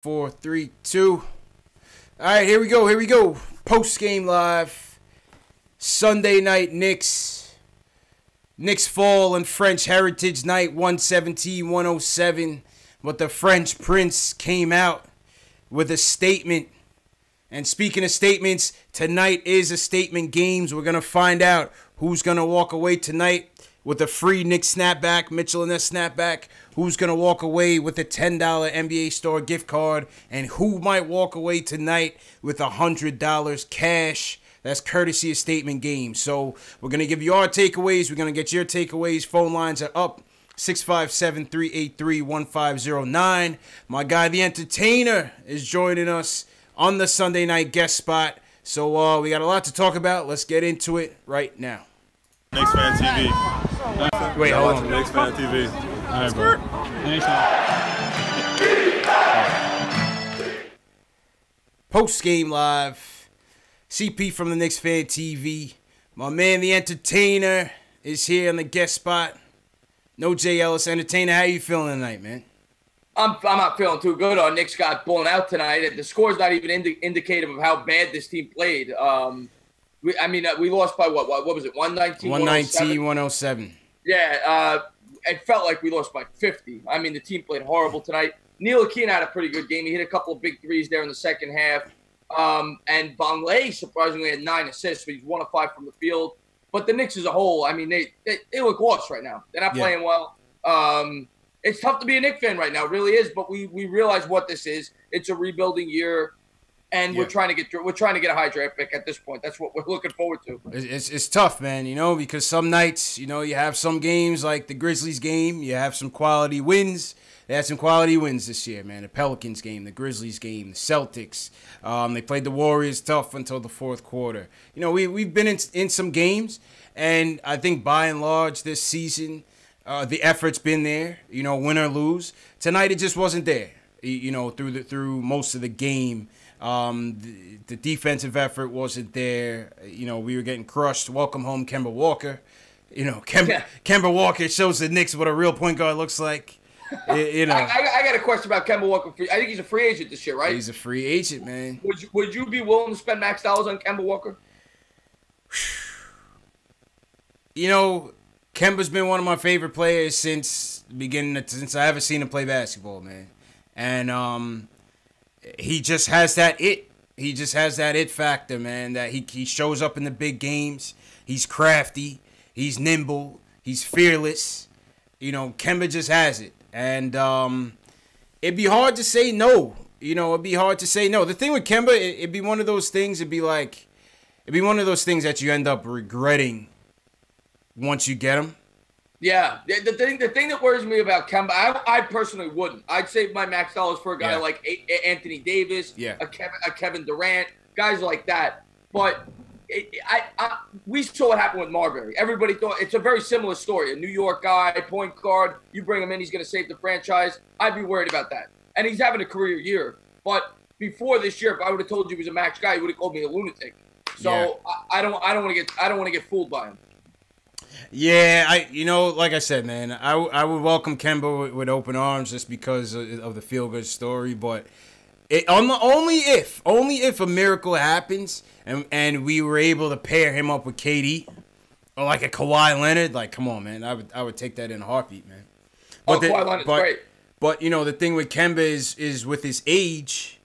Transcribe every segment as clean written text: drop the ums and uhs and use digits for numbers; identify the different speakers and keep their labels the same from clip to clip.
Speaker 1: Four, three, two. All right, here we go. Here we go. Post game live. Sunday night Knicks. Knicks fall on French Heritage Night 117-107. But the French Prince came out with a statement. And speaking of statements, tonight is a statement games. We're going to find out who's going to walk away tonight with a free Knicks snapback, Mitchell and Ness snapback. Who's going to walk away with a $10 NBA store gift card. And who might walk away tonight with $100 cash. That's courtesy of Statement Games. So we're going to give you our takeaways. We're going to get your takeaways. Phone lines are up. 657-383-1509. My guy, the entertainer, is joining us on the Sunday night guest spot. So we got a lot to talk about. Let's get into it right now.
Speaker 2: Knicks Fan TV.
Speaker 1: Wait, hold on.
Speaker 2: Knicks Fan TV. All right, bro.
Speaker 1: Post game live. CP from the Knicks Fan TV. My man, the entertainer, is here on the guest spot. No Jay Ellis. Entertainer, how you feeling tonight, man?
Speaker 3: I'm not feeling too good. Our Knicks got blown out tonight. The score's not even indicative of how bad this team played. We lost by what was it? 119,
Speaker 1: 107.
Speaker 3: Yeah, it felt like we lost by 50. I mean, the team played horrible tonight. Neil Akin had a pretty good game. He hit a couple of big threes there in the second half. And Bonlay surprisingly had 9 assists, but he's 1 of 5 from the field. But the Knicks as a whole, I mean, they look lost right now. They're not playing well. It's tough to be a Knicks fan right now. It really is. But we realize what this is. It's a rebuilding year. And we're trying to get through. We're trying to get a high draft pick at this point. That's what we're looking forward to.
Speaker 1: It's tough, man, because some nights, you have some games like the Grizzlies game. You have some quality wins. They had some quality wins this year, man. The Pelicans game, the Grizzlies game, the Celtics. They played the Warriors tough until the fourth quarter. We've been in some games, and I think by and large this season, the effort's been there, win or lose. Tonight it just wasn't there, through most of the game. The defensive effort wasn't there. We were getting crushed. Welcome home, Kemba Walker. Kemba Walker shows the Knicks what a real point guard looks like. I
Speaker 3: got a question about Kemba Walker. I think he's a free agent this year, right?
Speaker 1: He's a free agent, man.
Speaker 3: Would you be willing to spend max dollars on Kemba Walker?
Speaker 1: Kemba's been one of my favorite players since the beginning, since I ever seen him play basketball, man. And he just has that it. He just has that it factor, man, that he shows up in the big games. He's crafty. He's nimble. He's fearless. Kemba just has it. And it'd be hard to say no. It'd be hard to say no. The thing with Kemba, it'd be one of those things, it'd be one of those things that you end up regretting once you get him.
Speaker 3: Yeah, the thing that worries me about Kemba, I personally wouldn't. I'd save my max dollars for a guy like Anthony Davis, a Kevin Durant, guys like that. But we saw what happened with Marbury. Everybody thought it's a very similar story. A New York guy, point guard, you bring him in, he's going to save the franchise. I'd be worried about that. And he's having a career year. But before this year, if I would have told you he was a max guy, you would have called me a lunatic. So I don't want to get fooled by him.
Speaker 1: Yeah, like I said, man, I would welcome Kemba with open arms just because of the feel-good story. But only if a miracle happens and we were able to pair him up with KD or like a Kawhi Leonard, like, come on, man, I would take that in a heartbeat, man. But
Speaker 3: Kawhi Leonard's great.
Speaker 1: But the thing with Kemba is with his age,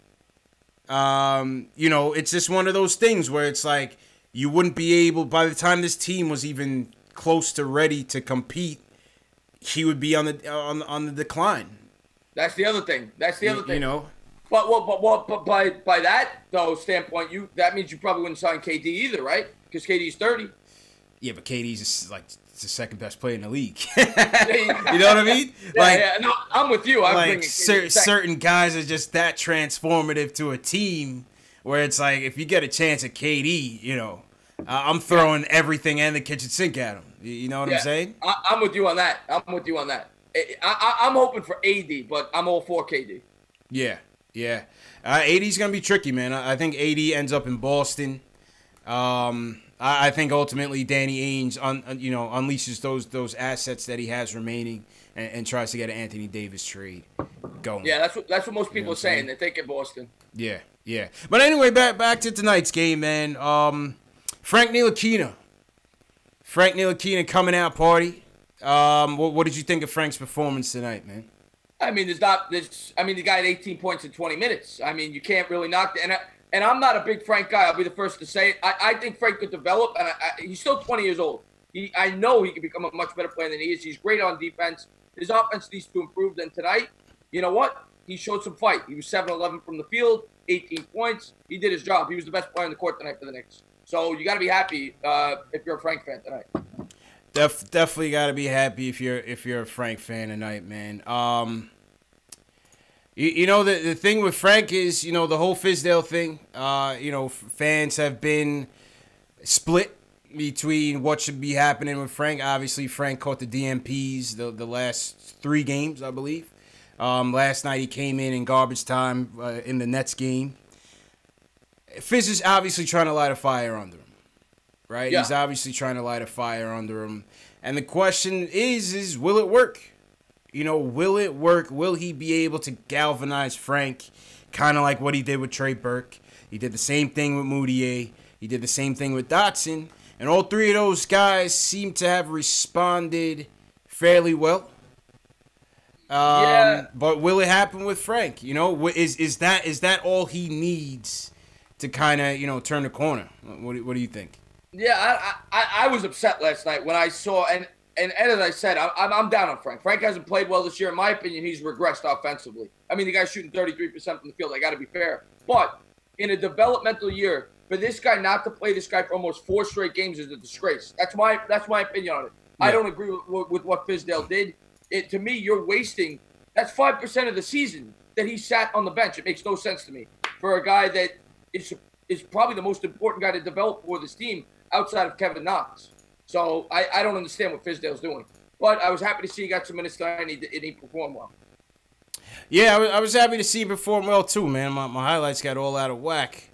Speaker 1: it's just one of those things where it's like you wouldn't be able, by the time this team was even close to ready to compete, he would be on the decline.
Speaker 3: That's the other thing. But by that though standpoint, that means you probably wouldn't sign KD either, right? Because KD's 30. Yeah,
Speaker 1: but KD's like the second best player in the league. You know what I mean?
Speaker 3: No, I'm with you. I'm
Speaker 1: certain guys are just that transformative to a team where it's like if you get a chance at KD, I'm throwing everything and the kitchen sink at him. You know what I'm saying?
Speaker 3: I'm with you on that. I'm hoping for AD, but I'm all for KD.
Speaker 1: Yeah. AD's going to be tricky, man. I think AD ends up in Boston. I think ultimately Danny Ainge unleashes those assets that he has remaining and tries to get an Anthony Davis trade. going.
Speaker 3: Yeah, that's what most people are saying. They think in Boston.
Speaker 1: Yeah. But anyway, back to tonight's game, man. Frank Ntilikina coming out party. What did you think of Frank's performance tonight, man?
Speaker 3: I mean, the guy had 18 points in 20 minutes. I mean, you can't really knock that. And I'm not a big Frank guy. I'll be the first to say it. I think Frank could develop, and he's still 20 years old. I know he can become a much better player than he is. He's great on defense. His offense needs to improve. Then tonight, you know what? He showed some fight. He was 7-11 from the field, 18 points. He did his job. He was the best player on the court tonight for the Knicks. So you got to be happy if you're a Frank fan tonight.
Speaker 1: Definitely got to be happy if you're a Frank fan tonight, man. You know, the thing with Frank is, you know, the whole Fizdale thing. You know, fans have been split between what should be happening with Frank. Obviously, Frank caught the DMPs the last 3 games, I believe. Last night he came in garbage time in the Nets game. Fizz is obviously trying to light a fire under him, right? Yeah. He's obviously trying to light a fire under him. And the question is will it work? You know, will it work? Will he be able to galvanize Frank, kind of like what he did with Trey Burke? He did the same thing with Moutier. He did the same thing with Dotson. And all 3 of those guys seem to have responded fairly well. But will it happen with Frank? You know, is that all he needs to kind of, you know, turn the corner? What do you think?
Speaker 3: Yeah, I was upset last night when I saw and as I said, I'm down on Frank. Frank hasn't played well this year. In my opinion, he's regressed offensively. I mean, the guy's shooting 33% from the field. I got to be fair. But in a developmental year, for this guy not to play this guy for almost 4 straight games is a disgrace. That's my opinion on it. Yeah. I don't agree with what Fizdale did. To me, you're wasting. That's 5% of the season that he sat on the bench. It makes no sense to me for a guy that is probably the most important guy to develop for this team outside of Kevin Knox. So I don't understand what Fizdale's doing. But I was happy to see he got some minutes tonight and he performed well.
Speaker 1: Yeah, I was happy to see him perform well too, man. My highlights got all out of whack.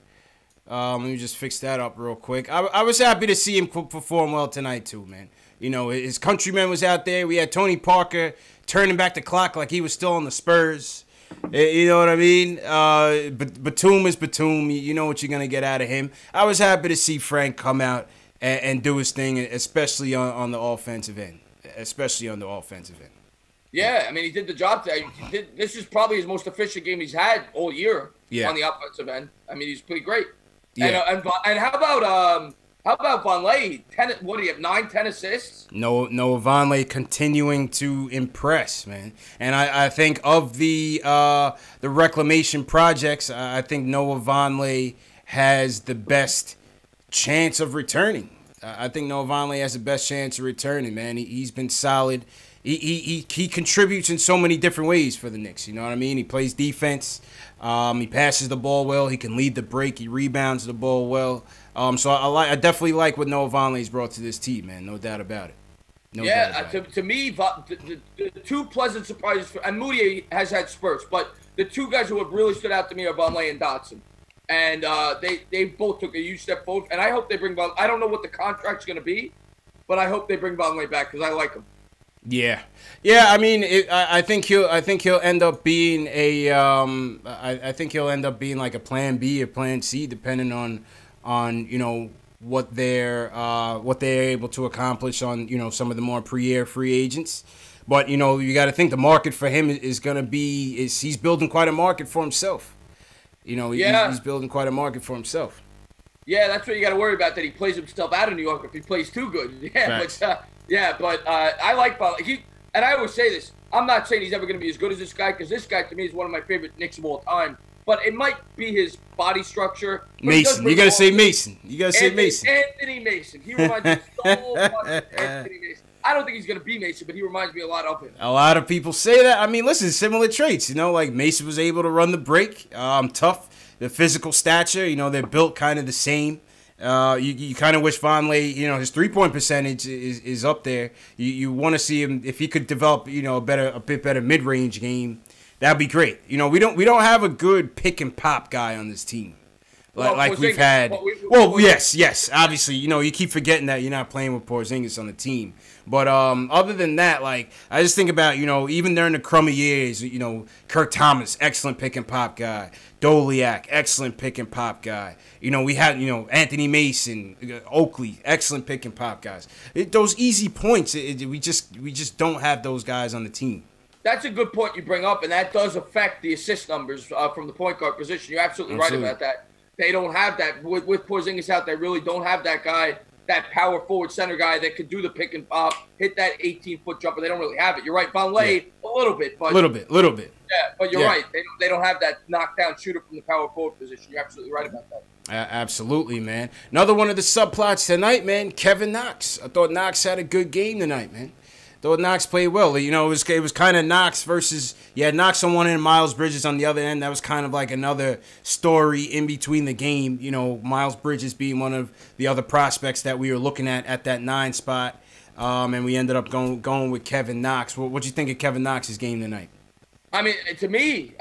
Speaker 1: Let me just fix that up real quick. I was happy to see him perform well tonight too, man. You know, his countryman was out there. We had Tony Parker turning back the clock like he was still on the Spurs. You know what I mean? Batum is Batum. You know what you're going to get out of him. I was happy to see Frank come out and do his thing, especially on the offensive end.
Speaker 3: Yeah, I mean, he did the job today. This is probably his most efficient game he's had all year on the offensive end. I mean, he's pretty great. Yeah. And how about Vonleh? 10, what do you have, 9, 10 assists?
Speaker 1: No, Vonleh continuing to impress, man. And I think of the reclamation projects, I think Noah Vonleh has the best chance of returning. I think Noah Vonleh has the best chance of returning, man. He's been solid. He contributes in so many different ways for the Knicks. You know what I mean? He plays defense. He passes the ball well. He can lead the break. He rebounds the ball well. So I definitely like what Noah Vonleh's brought to this team, man. No doubt about it.
Speaker 3: To me, the 2 pleasant surprises, and Moutier has had spurts, but the 2 guys who have really stood out to me are Vonleh and Dotson. And they both took a huge step forward. And I hope they bring Vonleh. I don't know what the contract's going to be, but I hope they bring Vonleh back because I like him.
Speaker 1: Yeah. I mean, I think he'll end up being I think he'll end up being like a plan B or plan C, depending on you know what they're able to accomplish on, you know, some of the more pre-air free agents. But you know, you got to think the market for him is going to be he's building quite a market for himself. You know, he's building quite a market for himself.
Speaker 3: Yeah, that's what you got to worry about, that he plays himself out of New York if he plays too good. Yeah, but I like Vonleh. And I always say this, I'm not saying he's ever going to be as good as this guy, because this guy to me is one of my favorite Knicks of all time. But it might be his body structure.
Speaker 1: Mason. You got to say Mason.
Speaker 3: Anthony Mason. He reminds me so much of Anthony Mason. I don't think he's going to be Mason, but he reminds me a lot of him.
Speaker 1: A lot of people say that. I mean, listen, similar traits. You know, like Mason was able to run the break. Tough. The physical stature, you know, they're built kind of the same. You kind of wish Vonleh, you know, his 3-point percentage is up there. You want to see him, if he could develop, you know, a bit better mid-range game, that'd be great. You know, we don't have a good pick and pop guy on this team. like we've had. Yes. Obviously, you keep forgetting that you're not playing with Porzingis on the team. But other than that, like, I just think about, even during the crummy years, Kirk Thomas, excellent pick and pop guy. Doliak, excellent pick and pop guy. We had, Anthony Mason, Oakley, excellent pick and pop guys. Those easy points, we just don't have those guys on the team.
Speaker 3: That's a good point you bring up, and that does affect the assist numbers from the point guard position. You're absolutely right about that. They don't have that. With Porzingis out, they really don't have that guy, that power forward center guy that could do the pick and pop, hit that 18-foot jumper. They don't really have it. You're right, Vonleh, a little bit. But
Speaker 1: little bit.
Speaker 3: Yeah, but you're right. They don't have that knockdown shooter from the power forward position. You're absolutely right about that.
Speaker 1: Absolutely, man. Another one of the subplots tonight, man, Kevin Knox. I thought Knox had a good game tonight, man. Thought Knox played well. It was kind of Knox versus, Knox on one end, Miles Bridges on the other end. That was kind of like another story in between the game. Miles Bridges being one of the other prospects that we were looking at that 9 spot. And we ended up going with Kevin Knox. What'd you think of Kevin Knox's game tonight?
Speaker 3: I mean, to me,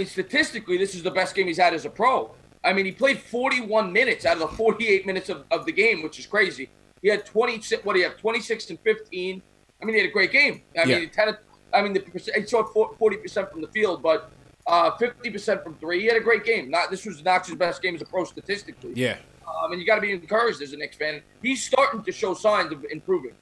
Speaker 3: statistically, this is the best game he's had as a pro. I mean, he played 41 minutes out of the 48 minutes of the game, which is crazy. He had 26 and 15. I mean, he had a great game. He shot 40% from the field, but 50% from 3. He had a great game. This was Knox's best game as a pro statistically.
Speaker 1: Yeah.
Speaker 3: And you got to be encouraged as a Knicks fan. He's starting to show signs of improving.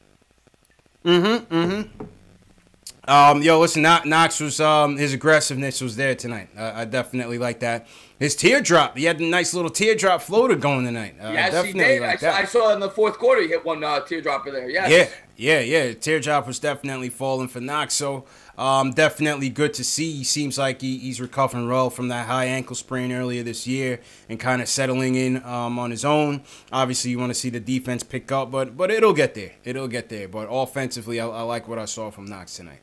Speaker 1: Listen, Knox was his aggressiveness was there tonight. I definitely like that. His teardrop, he had a nice little teardrop floater going tonight.
Speaker 3: Yes, he did. I saw in the fourth quarter he hit one teardropper there. Yes.
Speaker 1: Yeah. Teardrop was definitely falling for Knox. So definitely good to see. He seems like he's recovering well from that high ankle sprain earlier this year and kind of settling in on his own. Obviously, you want to see the defense pick up, but it'll get there. But offensively, I like what I saw from Knox tonight.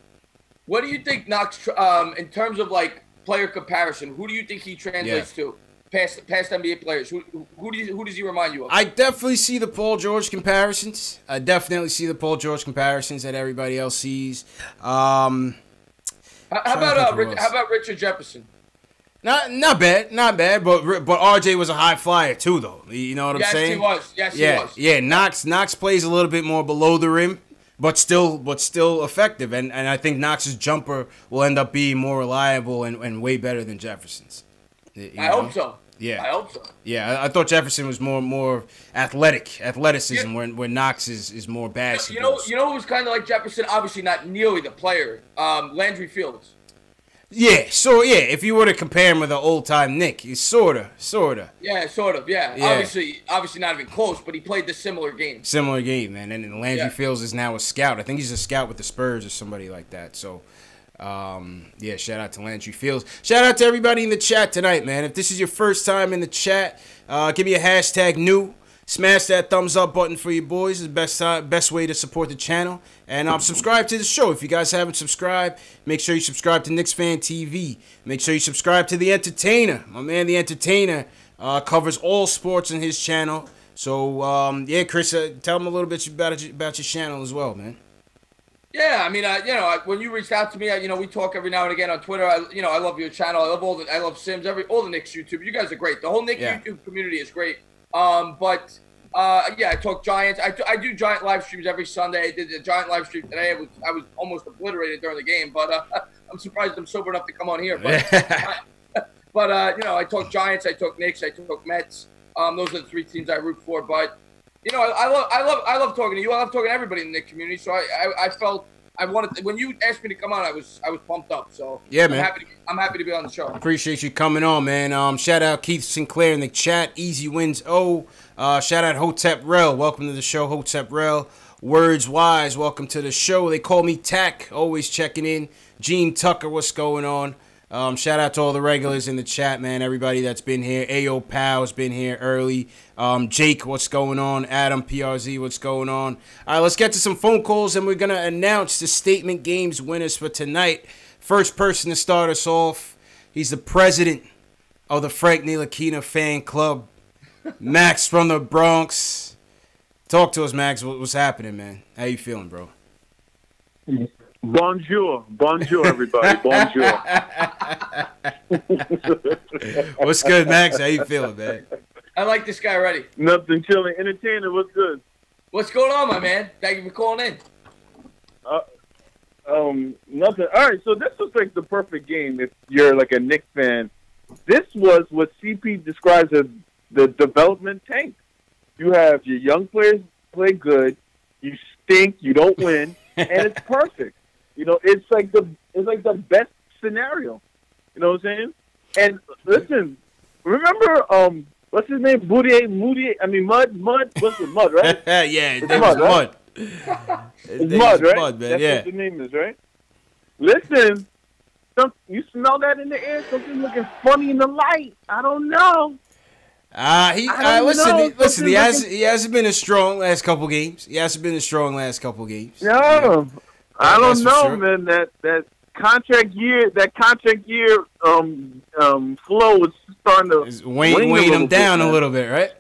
Speaker 3: What do you think Knox, in terms of like player comparison, who do you think he translates to past NBA players? Who does he remind you of?
Speaker 1: I definitely see the Paul George comparisons. That everybody else sees.
Speaker 3: How about Richard Jefferson?
Speaker 1: Not bad. But RJ was a high flyer too, though. You know what I'm saying?
Speaker 3: Yes, he was.
Speaker 1: Yeah. Knox plays a little bit more below the rim. But still effective, and I think Knox's jumper will end up being more reliable and way better than Jefferson's.
Speaker 3: I hope so.
Speaker 1: Yeah,
Speaker 3: I hope so.
Speaker 1: Yeah, I thought Jefferson was more athleticism, where Knox is more basketball.
Speaker 3: You know who was kind of like Jefferson? Obviously not nearly the player. Landry Fields.
Speaker 1: Yeah, if you were to compare him with an old-time Knick, he's sorta.
Speaker 3: Yeah, sort of, yeah. Obviously not even close, but he played the similar game.
Speaker 1: Man. And Landry Fields is now a scout. I think he's a scout with the Spurs or somebody like that. So, shout out to Landry Fields. Shout out to everybody in the chat tonight, man. If this is your first time in the chat, give me a hashtag new. Smash that thumbs up button for you boys. It's the best way to support the channel. And subscribe to the show. If you guys haven't subscribed, make sure you subscribe to Knicks Fan TV. Make sure you subscribe to The Entertainer. My man, The Entertainer, covers all sports on his channel. So, Chris, tell them a little bit about your channel as well, man.
Speaker 3: Yeah, I mean, when you reached out to me, we talk every now and again on Twitter. I love your channel. I love Sims. All the Knicks YouTube. You guys are great. The whole Knicks YouTube community is great. I talk Giants. I do Giant live streams every Sunday. I did the Giant live stream today. I was almost obliterated during the game, but I'm surprised I'm sober enough to come on here. But I talk Giants. I talk Knicks. I talk Mets. Those are the 3 teams I root for. But I love talking to you. I love talking to everybody in the Knicks community. So I felt I wanted when you asked me to come on, I was pumped up. So
Speaker 1: yeah, man.
Speaker 3: I'm happy to be on the show.
Speaker 1: Appreciate you coming on, man. Shout out Keith Sinclair in the chat. Easy wins. Shout out Hotep Rel. Welcome to the show, Hotep Rel. Words Wise. Welcome to the show. They call me Tack. Always checking in. Gene Tucker. What's going on? Shout out to all the regulars in the chat, man. Everybody that's been here. Ayo Pow's been here early. Jake, what's going on? Adam, PRZ, what's going on? All right, let's get to some phone calls, and we're going to announce the Statement Games winners for tonight. First person to start us off, he's the president of the Frank Ntilikina fan club, Max from the Bronx. Talk to us, Max. What's happening, man? How you feeling, bro?
Speaker 4: Bonjour, everybody. Bonjour.
Speaker 1: What's good, Max? How you feeling, man?
Speaker 3: I like this guy already.
Speaker 4: Nothing, chilling. Entertaining. What's good?
Speaker 3: What's going on, my man? Thank you for calling in.
Speaker 4: Nothing. All right, so this was like the perfect game if you're like a Knicks fan. This was what CP describes as the development tank. You have your young players play good, you stink, you don't win, and it's perfect. You know, it's like the best scenario. You know what I'm saying? And listen, remember what's his name? Moody. I mean Mud. What's it? Mud, right?
Speaker 1: Yeah, his name is Mud.
Speaker 4: It's Mud, right?
Speaker 1: Mud, man.
Speaker 4: That's
Speaker 1: yeah.
Speaker 4: what the name is, right? Listen, you smell that in the air? Something looking funny in the light. I don't know.
Speaker 1: Listen. He hasn't been a strong last couple games. No,
Speaker 4: I don't know,
Speaker 1: sure.
Speaker 4: man. That contract year flow is starting to
Speaker 1: weighing him down a little bit, right?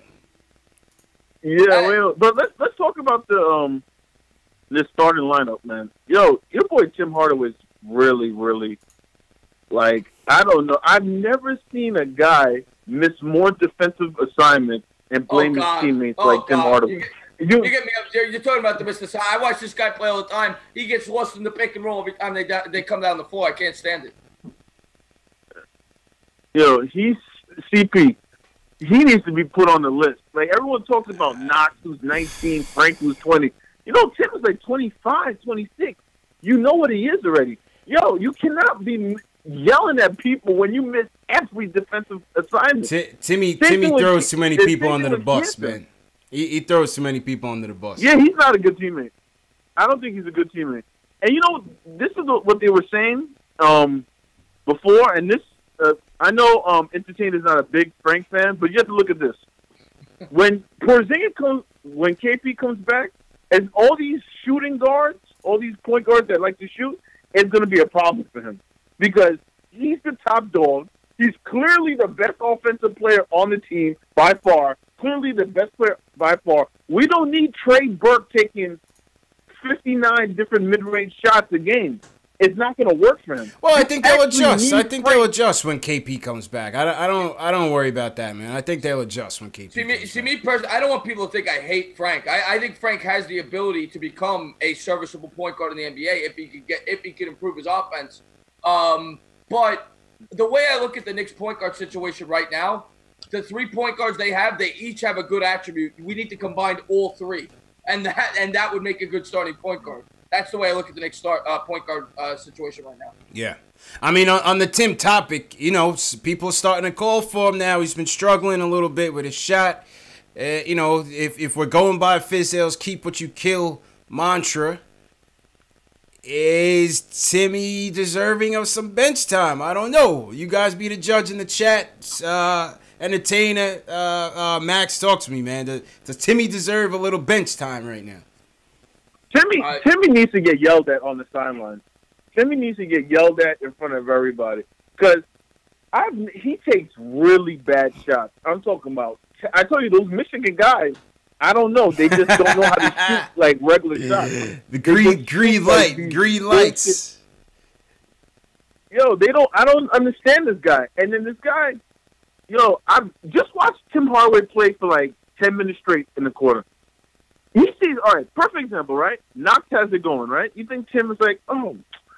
Speaker 4: Yeah, but let's talk about this starting lineup, man. Yo, your boy Tim Hardaway is really, really like, I don't know. I've never seen a guy miss more defensive assignments and blame his teammates like Tim Hardaway.
Speaker 3: You get me up there. You're talking about the Mr. I watch this guy play all the time. He gets lost in the pick and roll every time they come down the floor. I can't stand it.
Speaker 4: He's CP. He needs to be put on the list. Like, everyone talks about Knox, who's 19, Frank, who's 20. Tim is like 25, 26. You know what he is already. You cannot be yelling at people when you miss every defensive assignment.
Speaker 1: Timmy throws too many people under the bus, man. He throws too many people under the bus.
Speaker 4: Yeah, he's not a good teammate. I don't think he's a good teammate. And this is what they were saying before, and this I know Entertainer's not a big Frank fan, but you have to look at this. When KP comes back, and all these shooting guards, all these point guards that like to shoot, it's going to be a problem for him. Because he's the top dog. He's clearly the best offensive player on the team by far. Clearly the best player by far. We don't need Trey Burke taking 59 different mid-range shots a game. It's not going to work for him.
Speaker 1: Well, I think they'll adjust. They'll adjust when KP comes back. I don't worry about that, man. I think they'll adjust when KP comes back.
Speaker 3: Me personally, I don't want people to think I hate Frank. I think Frank has the ability to become a serviceable point guard in the NBA if he could improve his offense. But the way I look at the Knicks point guard situation right now, the 3 point guards they each have a good attribute. We need to combine all 3, and that would make a good starting point guard. That's the way I look at the Knicks point guard situation right now.
Speaker 1: Yeah. I mean, on the Tim topic, people are starting to call for him now. He's been struggling a little bit with his shot. If we're going by Fizdale's keep what you kill mantra, is Timmy deserving of some bench time? I don't know. You guys be the judge in the chat. Entertainer, Max, talk to me, man. Does Timmy deserve a little bench time right now?
Speaker 4: Timmy needs to get yelled at on the sideline. Timmy needs to get yelled at in front of everybody because he takes really bad shots. I'm talking about. I told you those Michigan guys. I don't know. They just don't know how to shoot like regular shots.
Speaker 1: The green lights.
Speaker 4: They don't. I don't understand this guy. And then this guy, I've just watched Tim Hardaway play for like 10 minutes straight in the quarter. He sees, all right, perfect example, right? Knox has it going, right? You think Tim is like, oh,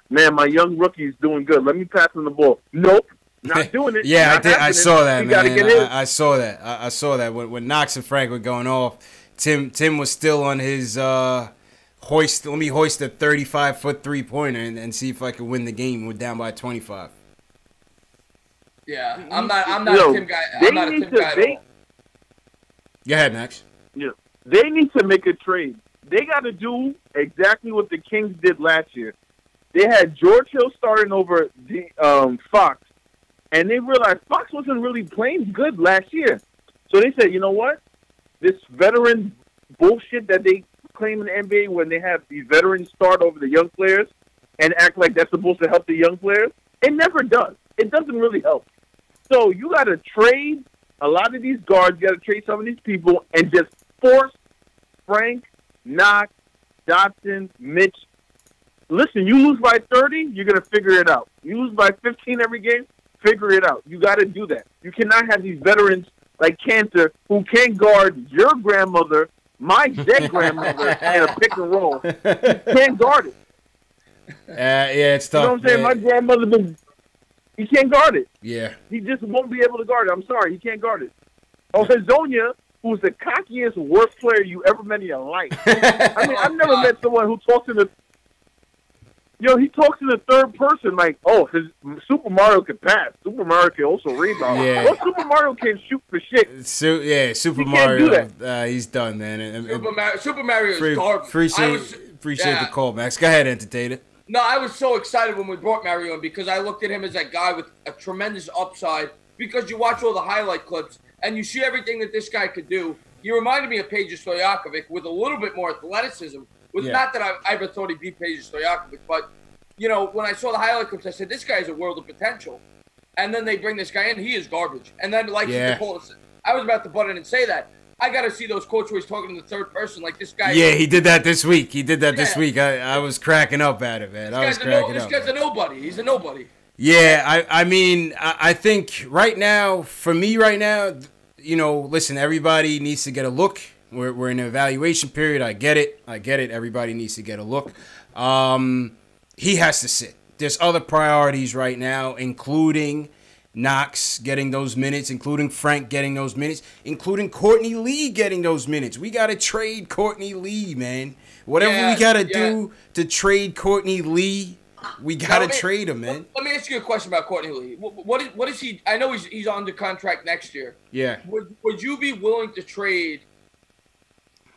Speaker 4: man, my young rookie's doing good. Let me pass him the ball. Nope, not doing it.
Speaker 1: Yeah, I saw that, man. I saw that. I saw that. When Knox and Frank were going off, Tim was still on his hoist. Let me hoist a 35-foot three-pointer and see if I can win the game. We're down by 25.
Speaker 3: Yeah, I'm not a Tim guy. I'm not a Tim guy at all.
Speaker 1: Go ahead, Max.
Speaker 4: Yeah. They need to make a trade. They got to do exactly what the Kings did last year. They had George Hill starting over the Fox, and they realized Fox wasn't really playing good last year. So they said, you know what? This veteran bullshit that they claim in the NBA when they have the veterans start over the young players and act like that's supposed to help the young players, it never does. It doesn't really help. So you got to trade a lot of these guards. You got to trade some of these people and just force Frank, Knox, Dotson, Mitch listen, you lose by 30, you're going to figure it out. You lose by 15 every game, figure it out. You got to do that. You cannot have these veterans like Cantor who can't guard your grandmother, my dead grandmother, in a pick and roll. He can't guard it.
Speaker 1: Yeah, it's tough.
Speaker 4: You know what I'm saying? My grandmother, he can't guard it.
Speaker 1: Yeah.
Speaker 4: He just won't be able to guard it. I'm sorry, he can't guard it. Oh, Hazonia, who's the cockiest, worst player you ever met in your life. I mean, I've never met someone who talks in the... he talks in the third person like, oh, Super Mario can pass. Super Mario can also rebound.
Speaker 1: Yeah.
Speaker 4: Well, Super Mario can shoot for shit.
Speaker 1: Super Mario. He's done, man.
Speaker 3: Super Mario is garbage.
Speaker 1: Appreciate the call, Max. Go ahead, Entertainer.
Speaker 3: No, I was so excited when we brought Mario in because I looked at him as that guy with a tremendous upside because you watch all the highlight clips and you see everything that this guy could do. He reminded me of Peja Stojakovic with a little bit more athleticism. Not that I ever thought he'd be Peja Stojakovic, but, when I saw the highlight clips, I said, this guy has a world of potential. And then they bring this guy in, he is garbage. And then, I was about to butt in and say that. I got to see those quotes where he's talking in the third person like this guy.
Speaker 1: Yeah, he did that this week. This week. I was cracking up at it, man.
Speaker 3: This guy's a nobody. He's a nobody.
Speaker 1: Yeah, I mean, I think right now, for me right now, listen, everybody needs to get a look. We're in an evaluation period. I get it. Everybody needs to get a look. He has to sit. There's other priorities right now, including Knox getting those minutes, including Frank getting those minutes, including Courtney Lee getting those minutes. We got to trade Courtney Lee, man. Whatever we got to do to trade Courtney Lee, we got to trade him, man.
Speaker 3: Let me ask you a question about Courtney Lee. What is he? I know he's under contract next year.
Speaker 1: Yeah.
Speaker 3: Would you be willing to trade?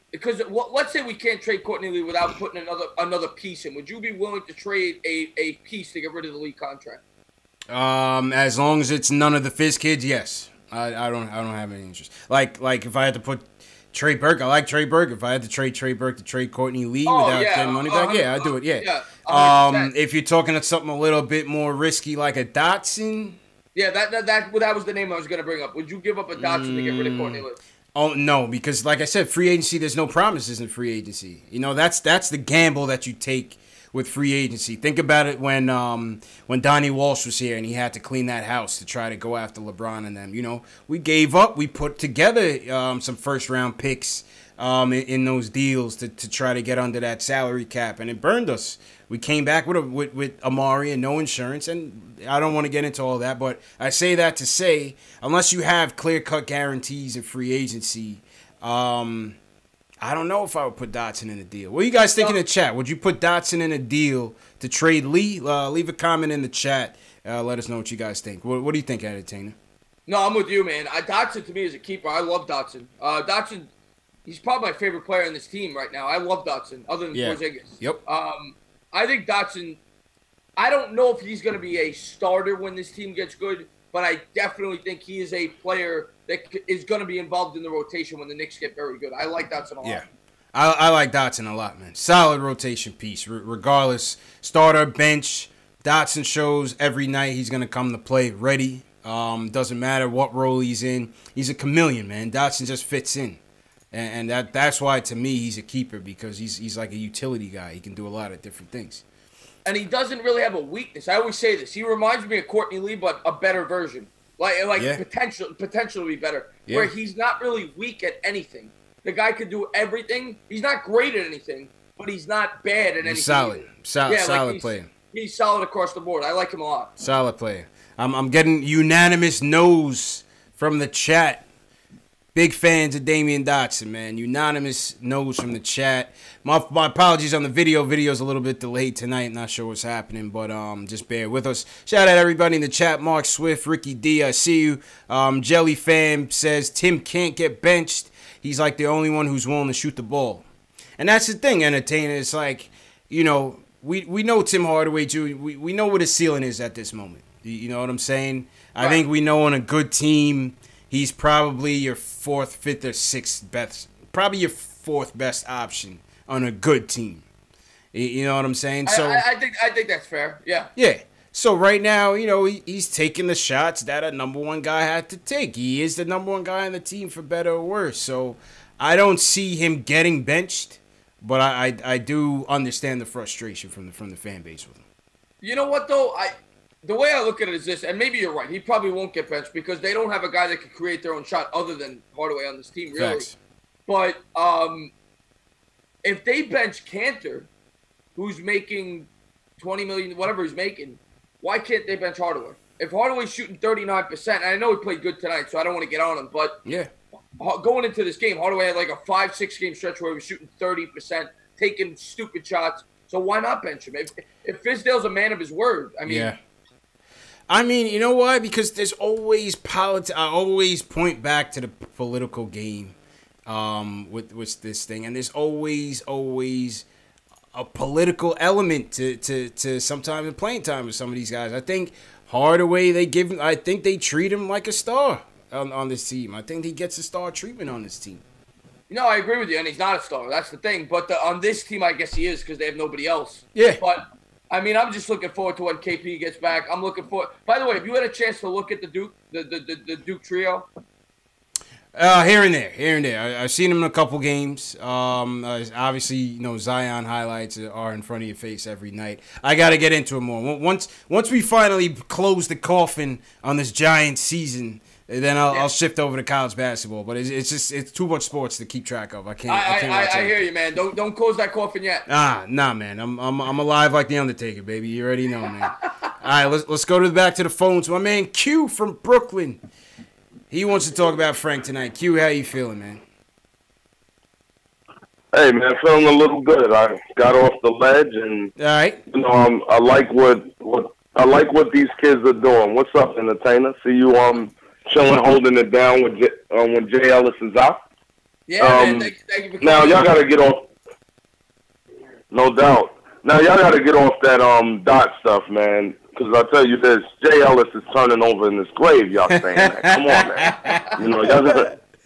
Speaker 3: Because let's say we can't trade Courtney Lee without putting another piece in. Would you be willing to trade a piece to get rid of the Lee contract?
Speaker 1: As long as it's none of the Fizz kids, yes. I don't have any interest. Like if I had to put Trey Burke, I like Trey Burke. If I had to trade Trey Burke to trade Courtney Lee without getting money back, I'd do it. Yeah. If you're talking something a little bit more risky, like a Dotson. Yeah,
Speaker 3: that was the name I was gonna bring up. Would you give up a Dotson to get rid of Courtney Lee?
Speaker 1: Oh no, because like I said, free agency. There's no promises in free agency. That's the gamble that you take with free agency. Think about it when Donnie Walsh was here and he had to clean that house to try to go after LeBron and them. We gave up. We put together some first round picks in those deals to try to get under that salary cap, and it burned us. We came back with Amari and no insurance, and I don't want to get into all that, but I say that to say, unless you have clear-cut guarantees in free agency, I don't know if I would put Dotson in a deal. What do you guys think in the chat? Would you put Dotson in a deal to trade Lee? Leave a comment in the chat. Let us know what you guys think. What do you think, Entertainer?
Speaker 3: No, I'm with you, man. Dotson, to me, is a keeper. I love Dotson. Dotson, he's probably my favorite player in this team right now. I love Dotson, other than Porzingis.
Speaker 1: Yep.
Speaker 3: I think Dotson, I don't know if he's going to be a starter when this team gets good, but I definitely think he is a player that is going to be involved in the rotation when the Knicks get very good. I like Dotson a lot.
Speaker 1: Yeah, I like Dotson a lot, man. Solid rotation piece, regardless. Starter, bench, Dotson shows every night he's going to come to play ready. Doesn't matter what role he's in. He's a chameleon, man. Dotson just fits in. And that's why, to me, he's a keeper, because he's like a utility guy. He can do a lot of different things.
Speaker 3: And he doesn't really have a weakness. I always say this. He reminds me of Courtney Lee, but a better version. Potential to be better. Yeah. Where he's not really weak at anything. The guy could do everything. He's not great at anything, but he's not bad at anything.
Speaker 1: He's solid. Solid player.
Speaker 3: He's solid across the board. I like him a lot.
Speaker 1: Solid player. I'm getting unanimous no's from the chat. Big fans of Damian Dotson, man. Unanimous no's from the chat. My apologies on the video. Video's a little bit delayed tonight. Not sure what's happening, but just bear with us. Shout out everybody in the chat. Mark Swift, Ricky D, I see you. Jelly Fam says Tim can't get benched. He's like the only one who's willing to shoot the ball. And that's the thing, Entertainer. It's like, we know Tim Hardaway, too. We know what his ceiling is at this moment. You know what I'm saying? Right. I think we know on a good team, he's probably your fourth, fifth, or sixth best. Probably your fourth best option on a good team. You know what I'm saying? So
Speaker 3: I think that's fair. Yeah.
Speaker 1: Yeah. So right now, he's taking the shots that a number one guy had to take. He is the number one guy on the team, for better or worse. So I don't see him getting benched. But I do understand the frustration from the fan base with him.
Speaker 3: You know what though? The way I look at it is this, and maybe you're right. He probably won't get benched because they don't have a guy that can create their own shot other than Hardaway on this team, really.
Speaker 1: Facts.
Speaker 3: But if they bench Cantor, who's making $20 million, whatever he's making, why can't they bench Hardaway? If Hardaway's shooting 39%, and I know he played good tonight, so I don't want to get on him, but
Speaker 1: yeah,
Speaker 3: going into this game, Hardaway had like a 5-6 game stretch where he was shooting 30%, taking stupid shots. So why not bench him? If Fizdale's a man of his word, I mean.
Speaker 1: Yeah. I mean, you know why? Because there's always politics. I always point back to the political game with this thing, and there's always a political element to sometimes the playing time with some of these guys. I think Hardaway, I think they treat him like a star on this team. I think he gets a star treatment on this team.
Speaker 3: No, I agree with you, and he's not a star. That's the thing. But on this team, I guess he is because they have nobody else.
Speaker 1: Yeah.
Speaker 3: But, I mean, I'm just looking forward to when KP gets back. I'm looking forward. By the way, have you had a chance to look at the Duke trio?
Speaker 1: Here and there. I've seen him in a couple games. Obviously, you know, Zion highlights are in front of your face every night. I got to get into it more. Once we finally close the coffin on this Giants season, then I'll shift over to college basketball. But it's too much sports to keep track of. I can't.
Speaker 3: I hear you, man. Don't close that coffin yet.
Speaker 1: Nah, man. I'm alive like the Undertaker, baby. You already know, man. All right, let's go back to the phones. My man Q from Brooklyn. He wants to talk about Frank tonight. Q, how you feeling, man?
Speaker 5: Hey, man, feeling a little good. I got off the ledge, and
Speaker 1: all right.
Speaker 5: You know, I like what these kids are doing. What's up, entertainer? See you chilling, holding it down when Jay Ellis is out.
Speaker 3: Yeah, man. Thank you for
Speaker 5: now y'all got to get off. No doubt. Now y'all got to get off that dot stuff, man. Because I tell you this, Jay Ellis is turning over in his grave. Y'all saying that? Come on, man. You know, y'all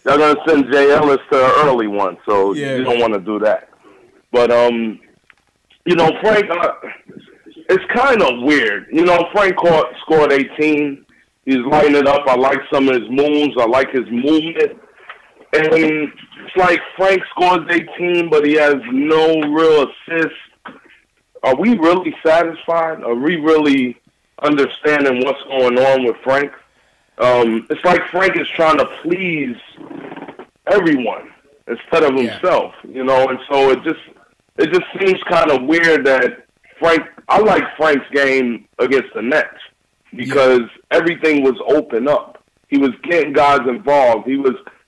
Speaker 5: gonna send Jay Ellis to an early one, so you don't want to do that. But you know, Frank, it's kind of weird. You know, Frank scored 18. He's lighting it up. I like some of his moves. I like his movement. And it's like Frank scores 18, but he has no real assists. Are we really satisfied? Are we really understanding what's going on with Frank? It's like Frank is trying to please everyone instead of himself, you know. And so it just seems kind of weird that Frank. I like Frank's game against the Nets because everything was open up. He was getting guys involved.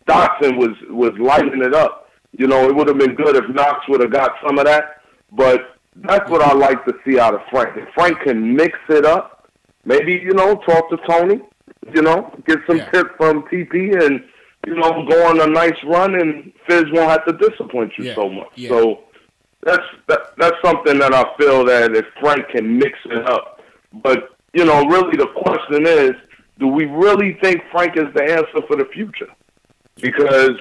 Speaker 5: Dotson was lighting it up. You know, it would have been good if Knox would have got some of that, but. That's what I like to see out of Frank. If Frank can mix it up, maybe, you know, talk to Tony, you know, get some tips from TP and, you know, go on a nice run and Fizz won't have to disappoint you so much. Yeah. So that's something that I feel that if Frank can mix it up. But, you know, really the question is, do we really think Frank is the answer for the future? Because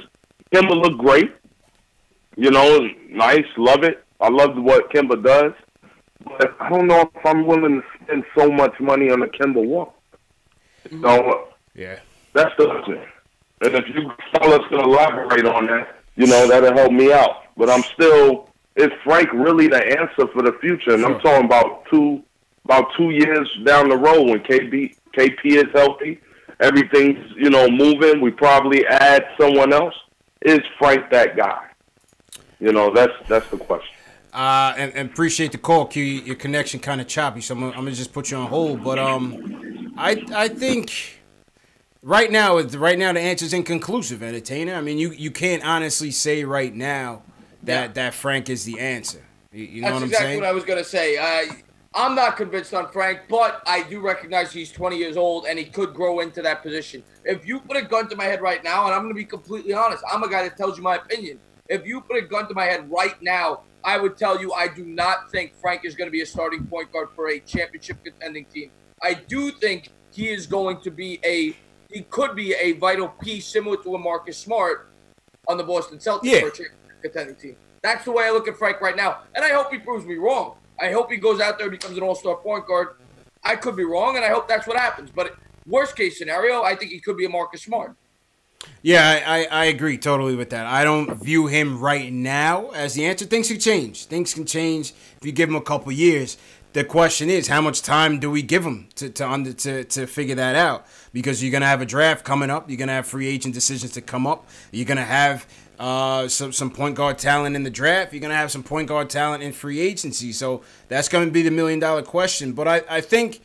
Speaker 5: Kemba looked great, you know, nice, love it. I love what Kemba does, but I don't know if I'm willing to spend so much money on a Kemba walk. So, that's the thing. And if you fellas can elaborate on that, you know, that'll help me out. But I'm still, is Frank really the answer for the future? And I'm talking about 2 years down the road when KP is healthy, everything's, you know, moving. We probably add someone else. Is Frank that guy? You know, that's the question.
Speaker 1: And appreciate the call, Q. Your connection kind of choppy, so I'm gonna just put you on hold. But I think right now the answer's inconclusive, entertainer. I mean, you can't honestly say right now that Frank is the answer. You know what I'm saying? That's
Speaker 3: exactly what I was gonna say. I'm not convinced on Frank, but I do recognize he's 20 years old and he could grow into that position. If you put a gun to my head right now, and I'm gonna be completely honest, I'm a guy that tells you my opinion. If you put a gun to my head right now, I would tell you I do not think Frank is going to be a starting point guard for a championship contending team. I do think he is going to be he could be a vital piece similar to a Marcus Smart on the Boston Celtics for a championship contending team. That's the way I look at Frank right now. And I hope he proves me wrong. I hope he goes out there and becomes an all-star point guard. I could be wrong, and I hope that's what happens. But worst case scenario, I think he could be a Marcus Smart.
Speaker 1: Yeah, I agree totally with that. I don't view him right now as the answer. Things can change. Things can change if you give him a couple years. The question is, how much time do we give him to figure that out? Because you're gonna have a draft coming up. You're gonna have free agent decisions to come up. You're gonna have some point guard talent in the draft. You're gonna have some point guard talent in free agency. So that's gonna be the $1 million question. But I think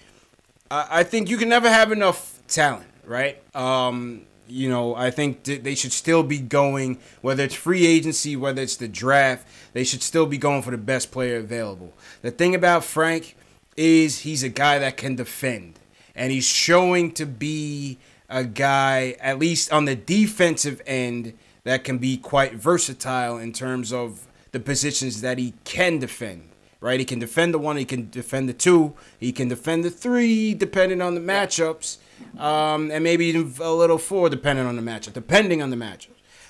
Speaker 1: you can never have enough talent, right? I think they should still be going, whether it's free agency, whether it's the draft, they should still be going for the best player available. The thing about Frank is he's a guy that can defend, and he's showing to be a guy, at least on the defensive end, that can be quite versatile in terms of the positions that he can defend. Right? He can defend the 1, he can defend the 2, he can defend the 3, depending on the matchups. And maybe even a little 4 depending on the matchup.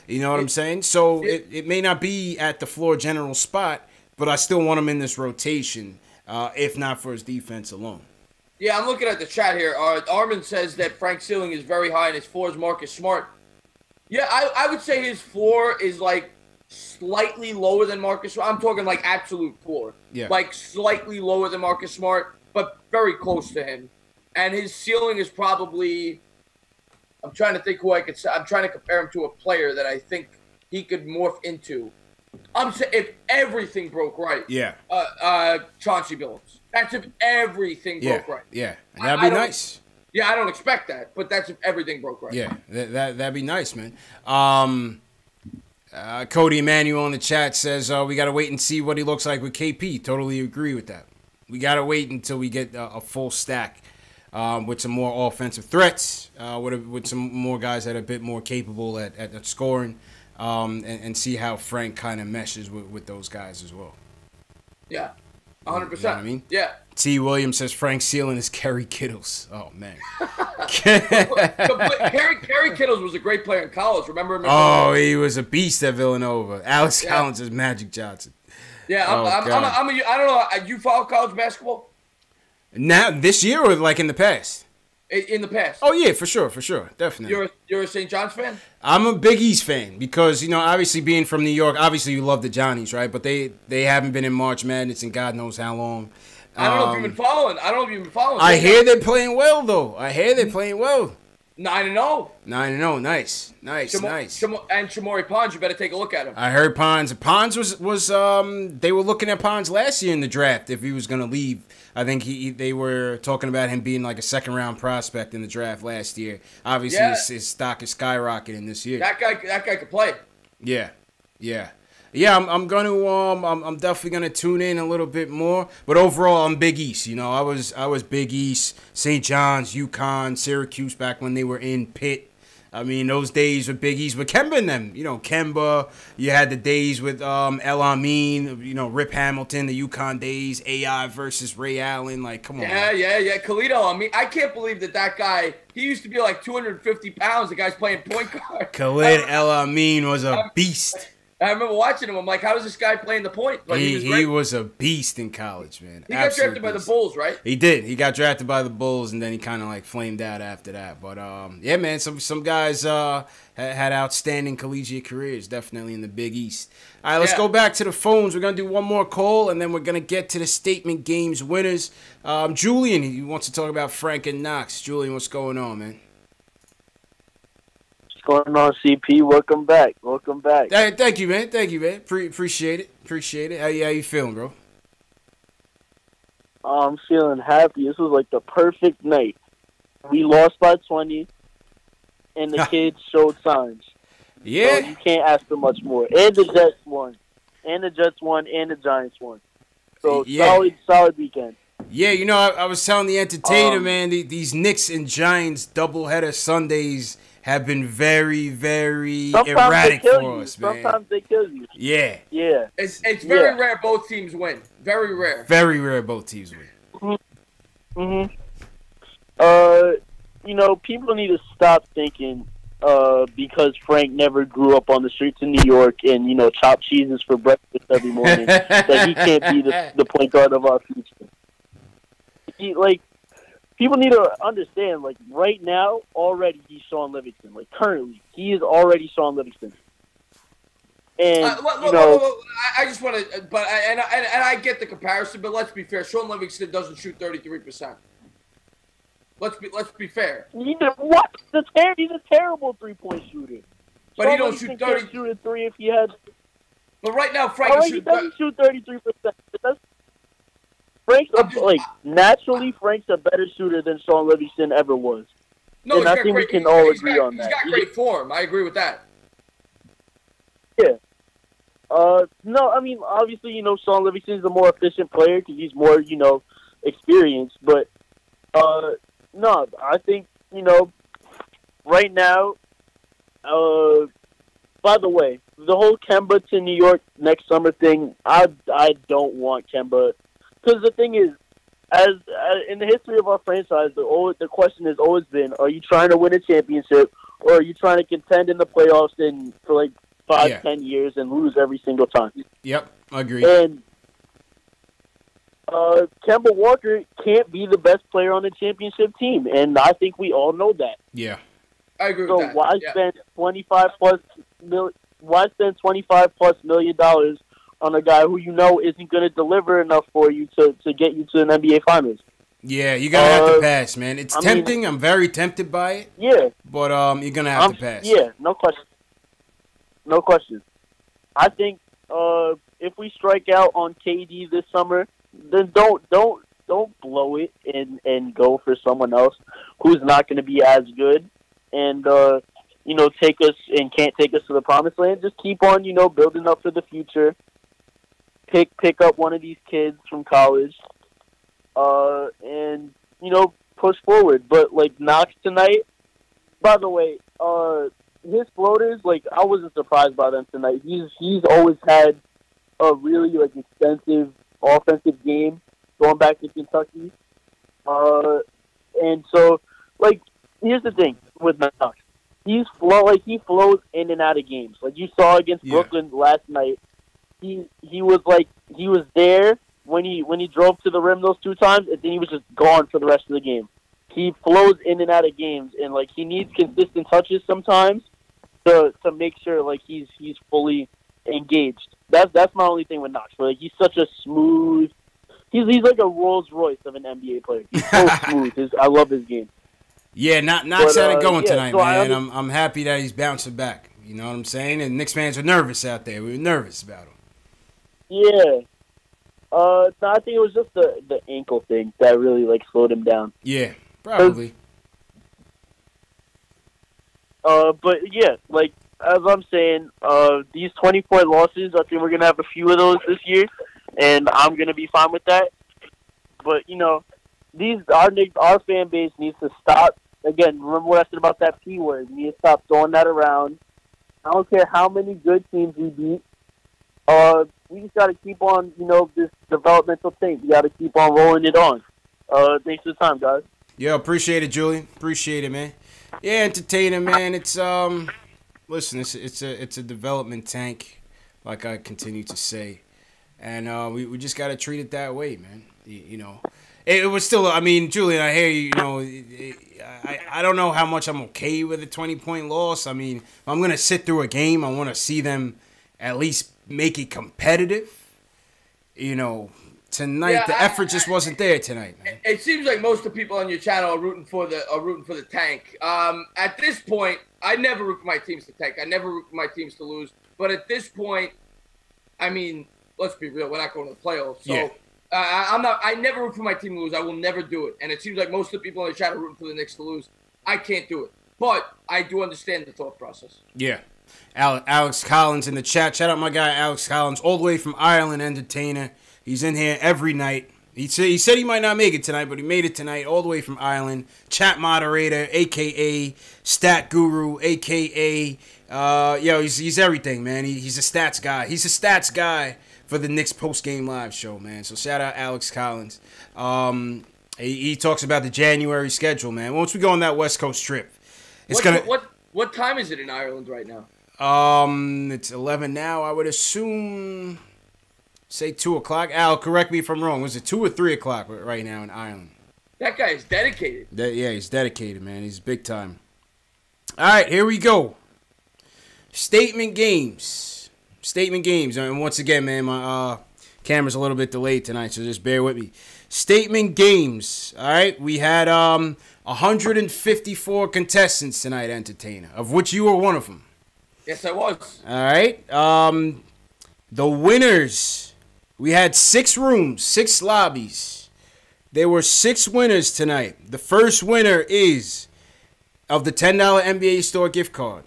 Speaker 1: You know what I'm saying? So it may not be at the floor general spot, but I still want him in this rotation, if not for his defense alone.
Speaker 3: Yeah, I'm looking at the chat here. Armin says that Frank's ceiling is very high and his floor is Marcus Smart. Yeah, I would say his floor is like slightly lower than Marcus Smart. I'm talking like absolute floor.
Speaker 1: Yeah.
Speaker 3: Like slightly lower than Marcus Smart, but very close to him. And his ceiling is probably, I'm trying to think who I could say. I'm trying to compare him to a player that I think he could morph into. I'm saying if everything broke right.
Speaker 1: Yeah.
Speaker 3: Chauncey Billups. That's if everything broke right.
Speaker 1: Yeah. And that'd be nice.
Speaker 3: Yeah, I don't expect that, but that's if everything broke right.
Speaker 1: Yeah, that'd be nice, man. Cody Emanuel in the chat says we got to wait and see what he looks like with KP. Totally agree with that. We got to wait until we get a full stack with some more offensive threats, with some more guys that are a bit more capable at scoring, and see how Frank kind of meshes with those guys as well.
Speaker 3: Yeah, 100%.
Speaker 1: You know what I mean?
Speaker 3: Yeah.
Speaker 1: T. Williams says Frank Sealing is Kerry Kittles. Oh, man.
Speaker 3: Kerry Kittles was a great player in college. Remember him?
Speaker 1: Oh, he was a beast at Villanova. Alex Collins is Magic Johnson.
Speaker 3: Yeah, I don't know. You follow college basketball?
Speaker 1: Now, this year or like in the past?
Speaker 3: In the past.
Speaker 1: Oh, yeah, for sure, definitely.
Speaker 3: You're a St. John's fan?
Speaker 1: I'm a Big East fan because, obviously being from New York, obviously you love the Johnnies, right? But they haven't been in March Madness in God knows how long.
Speaker 3: I don't know if you've been following.
Speaker 1: I hear they're playing well, though. 9-0. 9-0. Nice.
Speaker 3: And Shamori Pons, you better take a look at him.
Speaker 1: I heard Pons. Pons was they were looking at Pons last year in the draft if he was going to leave. I think they were talking about him being like a second-round prospect in the draft last year. Obviously, his stock is skyrocketing this year.
Speaker 3: That guy could play.
Speaker 1: Yeah. I'm definitely gonna tune in a little bit more. But overall, I'm Big East. I was Big East, St. John's, UConn, Syracuse back when they were in Pitt. I mean, those days with Big East with Kemba and them. Kemba. You had the days with El Amin. Rip Hamilton, the UConn days. AI versus Ray Allen. Like, come on.
Speaker 3: Yeah. Khalid, I can't believe that guy. He used to be like 250 pounds. The guy's playing point guard.
Speaker 1: Khalid El Amin was a beast.
Speaker 3: I remember watching him. I'm like, how does this guy play in the point? Like,
Speaker 1: he was a beast in college, man.
Speaker 3: He got drafted by the Bulls, right?
Speaker 1: He did. He got drafted by the Bulls, and then he kind of like flamed out after that. But yeah, man, some guys had outstanding collegiate careers, definitely in the Big East. All right, let's go back to the phones. We're gonna do one more call, and then we're gonna get to the statement games winners. Julian, he wants to talk about Frank and Knox. Julian, what's going on, man?
Speaker 6: Going on, CP? Welcome back.
Speaker 1: Hey, thank you, man. Appreciate it. How you feeling, bro?
Speaker 6: I'm feeling happy. This was like the perfect night. We lost by 20, and the kids showed signs.
Speaker 1: Yeah.
Speaker 6: So you can't ask for much more. And the Jets won. And the Giants won. So solid weekend.
Speaker 1: Yeah, I was telling the entertainer, man, these Knicks and Giants doubleheader Sundays have been very, very erratic for us, man.
Speaker 6: Sometimes they kill you.
Speaker 1: Yeah.
Speaker 3: It's very rare both teams win. Very rare.
Speaker 1: Very rare both teams win.
Speaker 6: Mm-hmm. People need to stop thinking because Frank never grew up on the streets of New York and, chopped cheeses for breakfast every morning that he can't be the point guard of our future. people need to understand, like, right now, already he's Sean Livingston. Like, currently, he is already Sean Livingston. And,
Speaker 3: I just want to, and I get the comparison, but let's be fair. Sean Livingston doesn't shoot 33%. Let's be fair.
Speaker 6: What? He's a terrible 3-point shooter.
Speaker 3: But Sean he don't shoot 30.
Speaker 6: Can't shoot a 3 if he had.
Speaker 3: But right now, Frank
Speaker 6: he doesn't shoot 33%. Naturally, Frank's a better shooter than Sean Livingston ever was.
Speaker 3: No,
Speaker 6: and I think we can all agree on that.
Speaker 3: He's got great form. I agree with that.
Speaker 6: Yeah. No, I mean, obviously, Sean Livingston is a more efficient player because he's more, experienced. But, no, I think, right now, by the way, the whole Kemba to New York next summer thing, I don't want Kemba. Because the thing is, as in the history of our franchise, the question has always been, are you trying to win a championship or are you trying to contend in the playoffs for like 5-10 years and lose every single time?
Speaker 1: Yep, I agree.
Speaker 6: And Kemba Walker can't be the best player on the championship team, and I think we all know that.
Speaker 1: Yeah,
Speaker 3: I agree with that.
Speaker 6: So why spend $25+ million on a guy who isn't going to deliver enough for you to get you to an NBA Finals?
Speaker 1: Yeah, you're gonna have to pass, man. It's tempting. I'm very tempted by it.
Speaker 6: Yeah,
Speaker 1: but you're gonna have to pass.
Speaker 6: Yeah, no question. No question. I think if we strike out on KD this summer, then don't blow it and go for someone else who's not going to be as good and take us and can't take us to the promised land. Just keep on building up for the future. Pick up one of these kids from college, and push forward. But like Knox tonight, by the way, his floaters, like, I wasn't surprised by them tonight. He's always had a really extensive offensive game going back to Kentucky, and so here's the thing with Knox. He flows in and out of games. Like you saw against Brooklyn last night. He was there when he drove to the rim those 2 times, and then he was just gone for the rest of the game. He flows in and out of games, and he needs consistent touches sometimes to make sure he's fully engaged. That's my only thing with Knox. He's such a smooth. He's like a Rolls Royce of an NBA player. He's so smooth. I love his game.
Speaker 1: Yeah, Knox had it going tonight, so man. I'm happy that he's bouncing back. You know what I'm saying? And Knicks fans were nervous out there. We were nervous about him.
Speaker 6: Yeah. No, I think it was just the ankle thing that really slowed him down.
Speaker 1: Yeah, probably.
Speaker 6: But yeah, as I'm saying, these 20-point losses, I think we're gonna have a few of those this year, and I'm gonna be fine with that. But our fan base needs to stop. Again, remember what I said about that P word. We need to stop throwing that around. I don't care how many good teams we beat. We just got to keep on, this developmental thing. We got to keep on rolling it on. Thanks for the time, guys.
Speaker 1: Yo, appreciate it, Julian. Appreciate it, man. Yeah, entertaining, man. It's listen, it's a development tank, like I continue to say, and we just got to treat it that way, man. It was still. I mean, Julian, I hear you. I don't know how much I'm okay with a 20-point loss. I mean, if I'm gonna sit through a game, I want to see them at least make it competitive. Tonight the effort just wasn't there tonight, man.
Speaker 3: It seems like most of the people on your channel are rooting for the tank. At this point, I never root for my teams to tank. I never root for my teams to lose. But at this point, I mean, let's be real. We're not going to the playoffs, so. Yeah. I never root for my team to lose. I will never do it. And it seems like most of the people in the chat are rooting for the Knicks to lose. I can't do it. But I do understand the thought process.
Speaker 1: Yeah. Alex Collins in the chat. Shout out my guy Alex Collins, all the way from Ireland, entertainer. He's in here every night. He said he might not make it tonight, but he made it tonight, all the way from Ireland. Chat moderator, a.k.a. stat guru, a.k.a. He's everything, man. He's a stats guy. He's a stats guy for the Knicks post-game live show, man. So shout out Alex Collins. He talks about the January schedule, man. Once we go on that West Coast trip,
Speaker 3: what time is it in Ireland right now?
Speaker 1: It's 11 now. I would assume, say 2 o'clock. Al, correct me if I'm wrong. Was it 2 or 3 o'clock right now in Ireland?
Speaker 3: That guy is dedicated.
Speaker 1: Yeah, he's dedicated, man. He's big time. All right, here we go. Statement games. And once again, man, my camera's a little bit delayed tonight, so just bear with me. Statement games. All right, we had 154 contestants tonight, Entertainer, of which you were one of them.
Speaker 3: Yes, I was.
Speaker 1: All right. The winners. We had 6 rooms, 6 lobbies. There were 6 winners tonight. The first winner is of the $10 NBA Store gift card.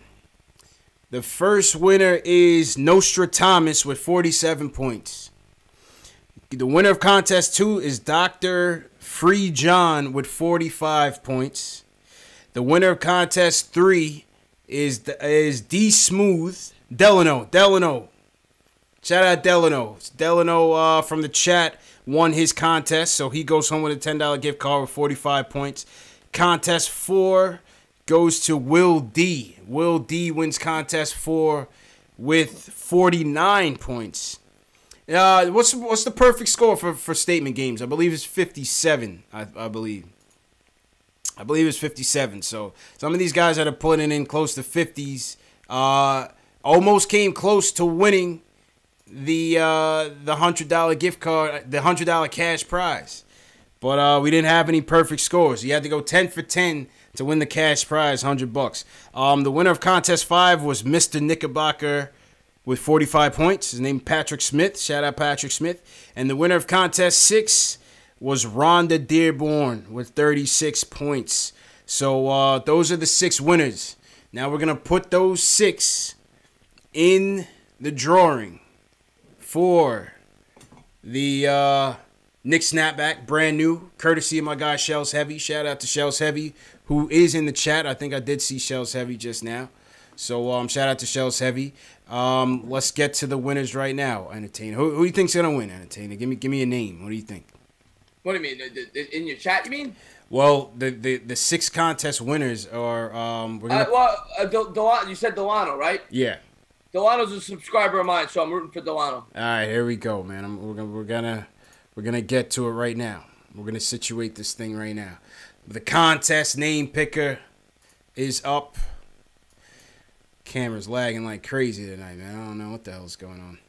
Speaker 1: The first winner is Nostradamus with 47 points. The winner of contest 2 is Dr. Free John with 45 points. The winner of contest 3 is D Smooth Delano. Shout out Delano. Delano from the chat won his contest, so he goes home with a $10 gift card with 45 points. Contest 4 goes to Will D. Will D wins contest 4 with 49 points. What's the perfect score for statement games? I believe it's 57. I believe it's 57. So some of these guys that are putting in close to 50s almost came close to winning the $100 gift card, the $100 cash prize. But we didn't have any perfect scores. You had to go 10 for 10 to win the cash prize, $100. The winner of contest 5 was Mr. Knickerbocker with 45 points. His name is Patrick Smith. Shout out Patrick Smith. And the winner of contest 6 was Rhonda Dearborn with 36 points. So those are the 6 winners. Now we're going to put those 6 in the drawing for the Knicks snapback, brand new, courtesy of my guy Shells Heavy. Shout out to Shells Heavy, who is in the chat. I think I did see Shells Heavy just now. So shout out to Shells Heavy. Let's get to the winners right now, Entertainer. Who do you think's gonna win, Entertainer? Give me a name. What do you think?
Speaker 3: What do you mean? In your chat, you mean?
Speaker 1: Well, the 6 contest winners are we're gonna.
Speaker 3: You said Delano, right?
Speaker 1: Yeah.
Speaker 3: Delano's a subscriber of mine, so I'm rooting for Delano.
Speaker 1: All right, here we go, man. We're gonna get to it right now. We're gonna situate this thing right now. The contest name picker is up. Camera's lagging like crazy tonight, man. I don't know what the hell's going on,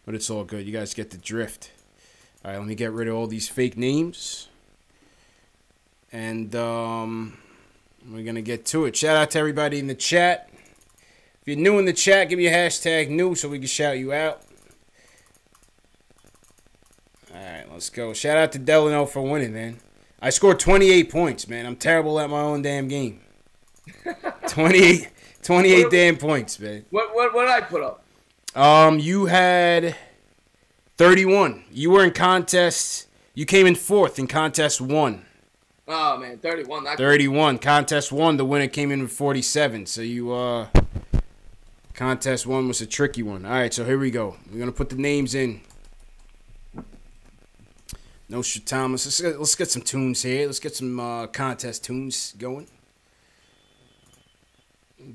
Speaker 1: but it's all good. You guys get the drift. All right, let me get rid of all these fake names, and we're gonna get to it. Shout out to everybody in the chat. If you're new in the chat, give me a hashtag new so we can shout you out. All right, let's go. Shout out to Delano for winning, man. I scored 28 points, man. I'm terrible at my own damn game. 28 damn points, man.
Speaker 3: What did I put up?
Speaker 1: You had 31. You were in contest. You came in 4th in contest 1.
Speaker 3: Oh man, 31.
Speaker 1: 31. Contest 1, the winner came in with 47. So you contest 1 was a tricky one. All right, so here we go. We're gonna put the names in. Nostradamus. Let's get some tunes here. Let's get some contest tunes going.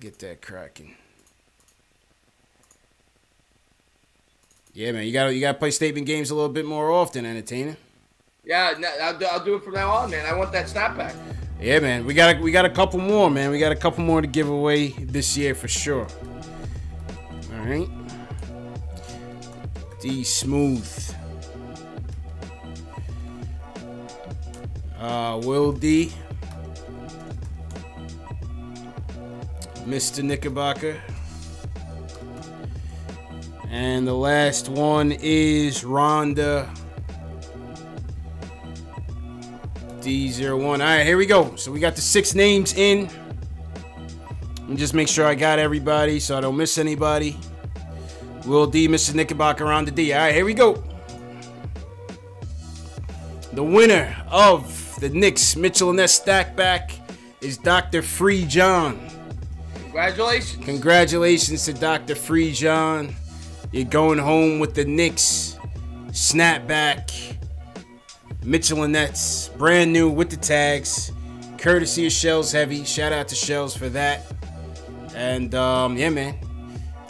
Speaker 1: Get that cracking. Yeah, man. You gotta play statement games a little bit more often, Entertainer.
Speaker 3: Yeah, I'll do it from now on, man. I want that snapback.
Speaker 1: Yeah, man. We got a couple more, man. We got a couple more to give away this year for sure. All right. D Smooth. Will D. Mr. Knickerbocker. And the last one is Rhonda D01. All right, here we go. So we got the 6 names in. Let me just make sure I got everybody so I don't miss anybody. Will D, Mr. Knickerbocker, Rhonda D. All right, here we go. The winner of the Knicks Mitchell and Ness Stackback is Dr. Free John.
Speaker 3: Congratulations.
Speaker 1: Congratulations to Dr. Free John. You're going home with the Knicks Snapback Mitchell and Ness. Brand new with the tags. Courtesy of Shells Heavy. Shout out to Shells for that. And yeah, man.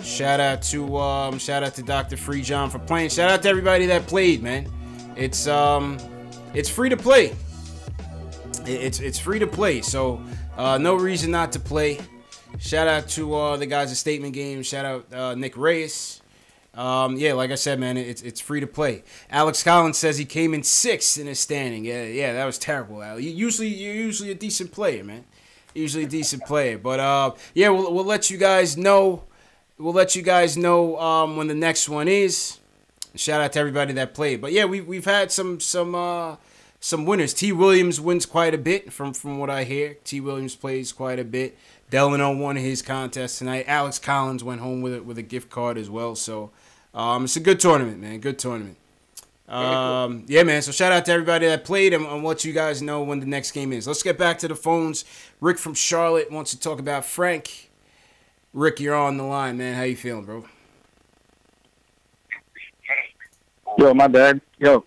Speaker 1: Shout out to Dr. Free John for playing. Shout out to everybody that played, man. It's free to play. It's free to play, so no reason not to play. Shout out to the guys at Statement Games. Shout out Nick Reyes. Yeah, like I said, man, it's free to play. Alex Collins says he came in 6th in his standing. Yeah, that was terrible, Al. You're usually a decent player, man. Usually a decent player, but yeah, we'll let you guys know. We'll let you guys know when the next one is. Shout out to everybody that played. But yeah, we've had some winners. T. Williams wins quite a bit from what I hear. T. Williams plays quite a bit. Delano won his contest tonight. Alex Collins went home with a gift card as well. So it's a good tournament, man. Good tournament. Yeah, man. So shout out to everybody that played, and I'll let you guys know when the next game is. Let's get back to the phones. Rick from Charlotte wants to talk about Frank. Rick, you're on the line, man. How you feeling, bro?
Speaker 7: Yo, my bad. Yo.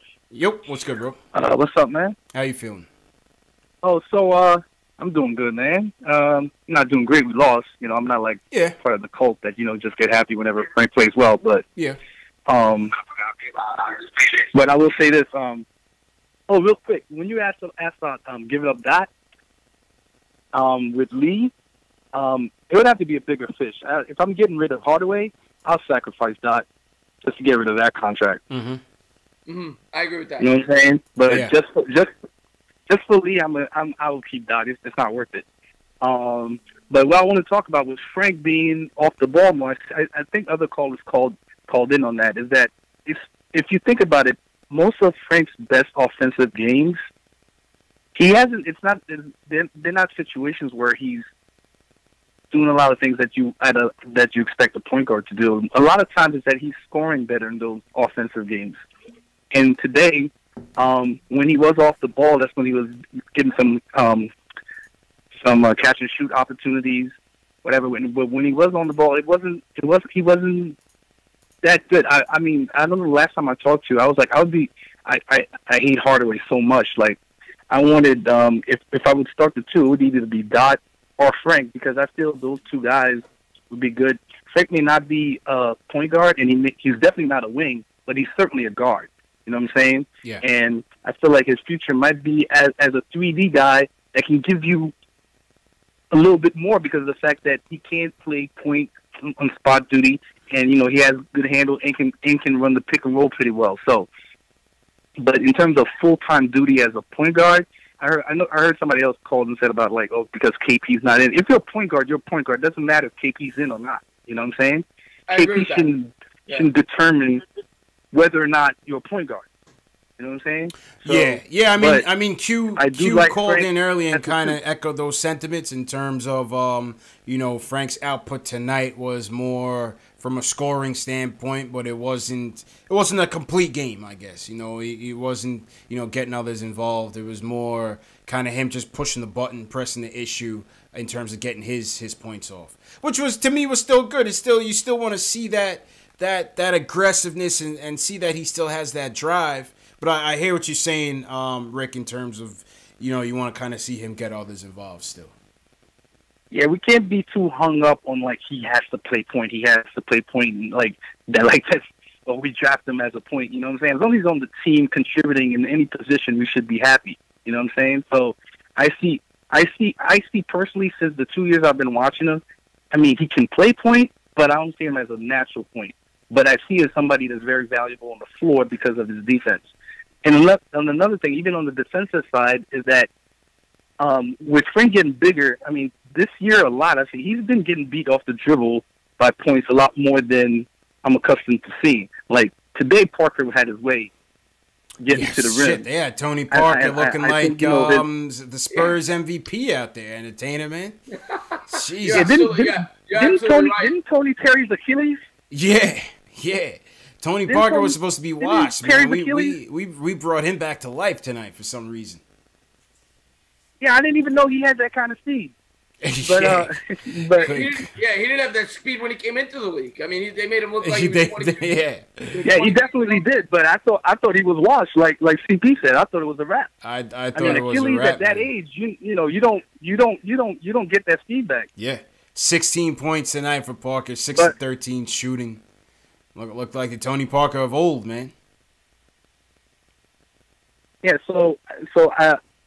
Speaker 1: What's good, bro?
Speaker 7: What's up, man?
Speaker 1: How you feeling?
Speaker 7: Oh, so I'm doing good, man. I'm not doing great. We lost. You know, I'm not like part of the cult that, you know, just get happy whenever Frank plays well. But but I will say this. Real quick, when you asked about giving up that with Lee, it would have to be a bigger fish. If I'm getting rid of Hardaway, I'll sacrifice Dot just to get rid of that contract.
Speaker 3: I agree with that.
Speaker 7: You know what I'm saying? But just for Lee, I will keep Dot. It's not worth it. But what I want to talk about was Frank being off the ball more. I think other callers called in on that. Is that if you think about it, most of Frank's best offensive games, he hasn't. It's not. They're not situations where he's doing a lot of things that you expect a point guard to do. A lot of times, it's that he's scoring better in those offensive games. And today, when he was off the ball, that's when he was getting some catch and shoot opportunities, whatever. But when he was on the ball, he wasn't that good. I mean, I don't know. The last time I talked to you, I was like, I hate Hardaway so much. Like, I wanted if I would start the two, it would either be Dot or Frank, because I feel those two guys would be good. Frank may not be a point guard, and he's definitely not a wing, but he's certainly a guard. You know what I'm saying?
Speaker 1: Yeah.
Speaker 7: And I feel like his future might be as a 3D guy that can give you a little bit more because of the fact that he can't play point on spot duty, and you know he has good handle and can run the pick and roll pretty well. So, but in terms of full-time duty as a point guard, I heard somebody else called and said about like, oh, because KP's not in. If you're a point guard, you're a point guard. It doesn't matter if KP's in or not. You know what I'm saying? KP shouldn't determine whether or not you're a point guard. You know what I'm saying? So,
Speaker 1: yeah. I mean, Q called Frank in early and kind of echoed those sentiments in terms of, you know, Frank's output tonight was more from a scoring standpoint, but it wasn't a complete game, I guess. You know, he wasn't, you know, getting others involved. It was more kind of him just pushing the button, pressing the issue in terms of getting his points off, which was, to me, was still good. It's still, you still want to see that aggressiveness and see that he still has that drive. But I hear what you're saying, Rick, in terms of, you know, you want to kind of see him get others involved still.
Speaker 7: Yeah, we can't be too hung up on, like, he has to play point. He has to play point, and like that's, well, we draft him as a point. You know what I'm saying? As long as he's on the team contributing in any position, we should be happy. You know what I'm saying? So I see personally, since the 2 years I've been watching him, I mean, he can play point, but I don't see him as a natural point. But I see him as somebody that's very valuable on the floor because of his defense. And another thing, even on the defensive side, is that with Frank getting bigger, I mean, this year a lot, I see he's been getting beat off the dribble by points a lot more than I'm accustomed to seeing. Like, today Parker had his way getting to the rim.
Speaker 1: Yeah, Tony Parker looking like think, you know, the Spurs MVP out there, entertainer, man. Jesus.
Speaker 7: Didn't Tony tear his Achilles?
Speaker 1: Yeah. Tony Parker was supposed to be washed, man. We brought him back to life tonight for some reason.
Speaker 7: Yeah, I didn't even know he had that kind of speed. But
Speaker 3: he didn't have that speed when he came into the league. I mean, they made him look like he was 20.
Speaker 7: Yeah, he definitely did. But I thought he was washed, like CP said. I thought it was a wrap.
Speaker 1: I thought it was
Speaker 7: Achilles
Speaker 1: a wrap.
Speaker 7: At that age, you don't get that speed back.
Speaker 1: Yeah, 16 points tonight for Parker, 6 of 13 shooting. Looked like the Tony Parker of old, man.
Speaker 7: Yeah, so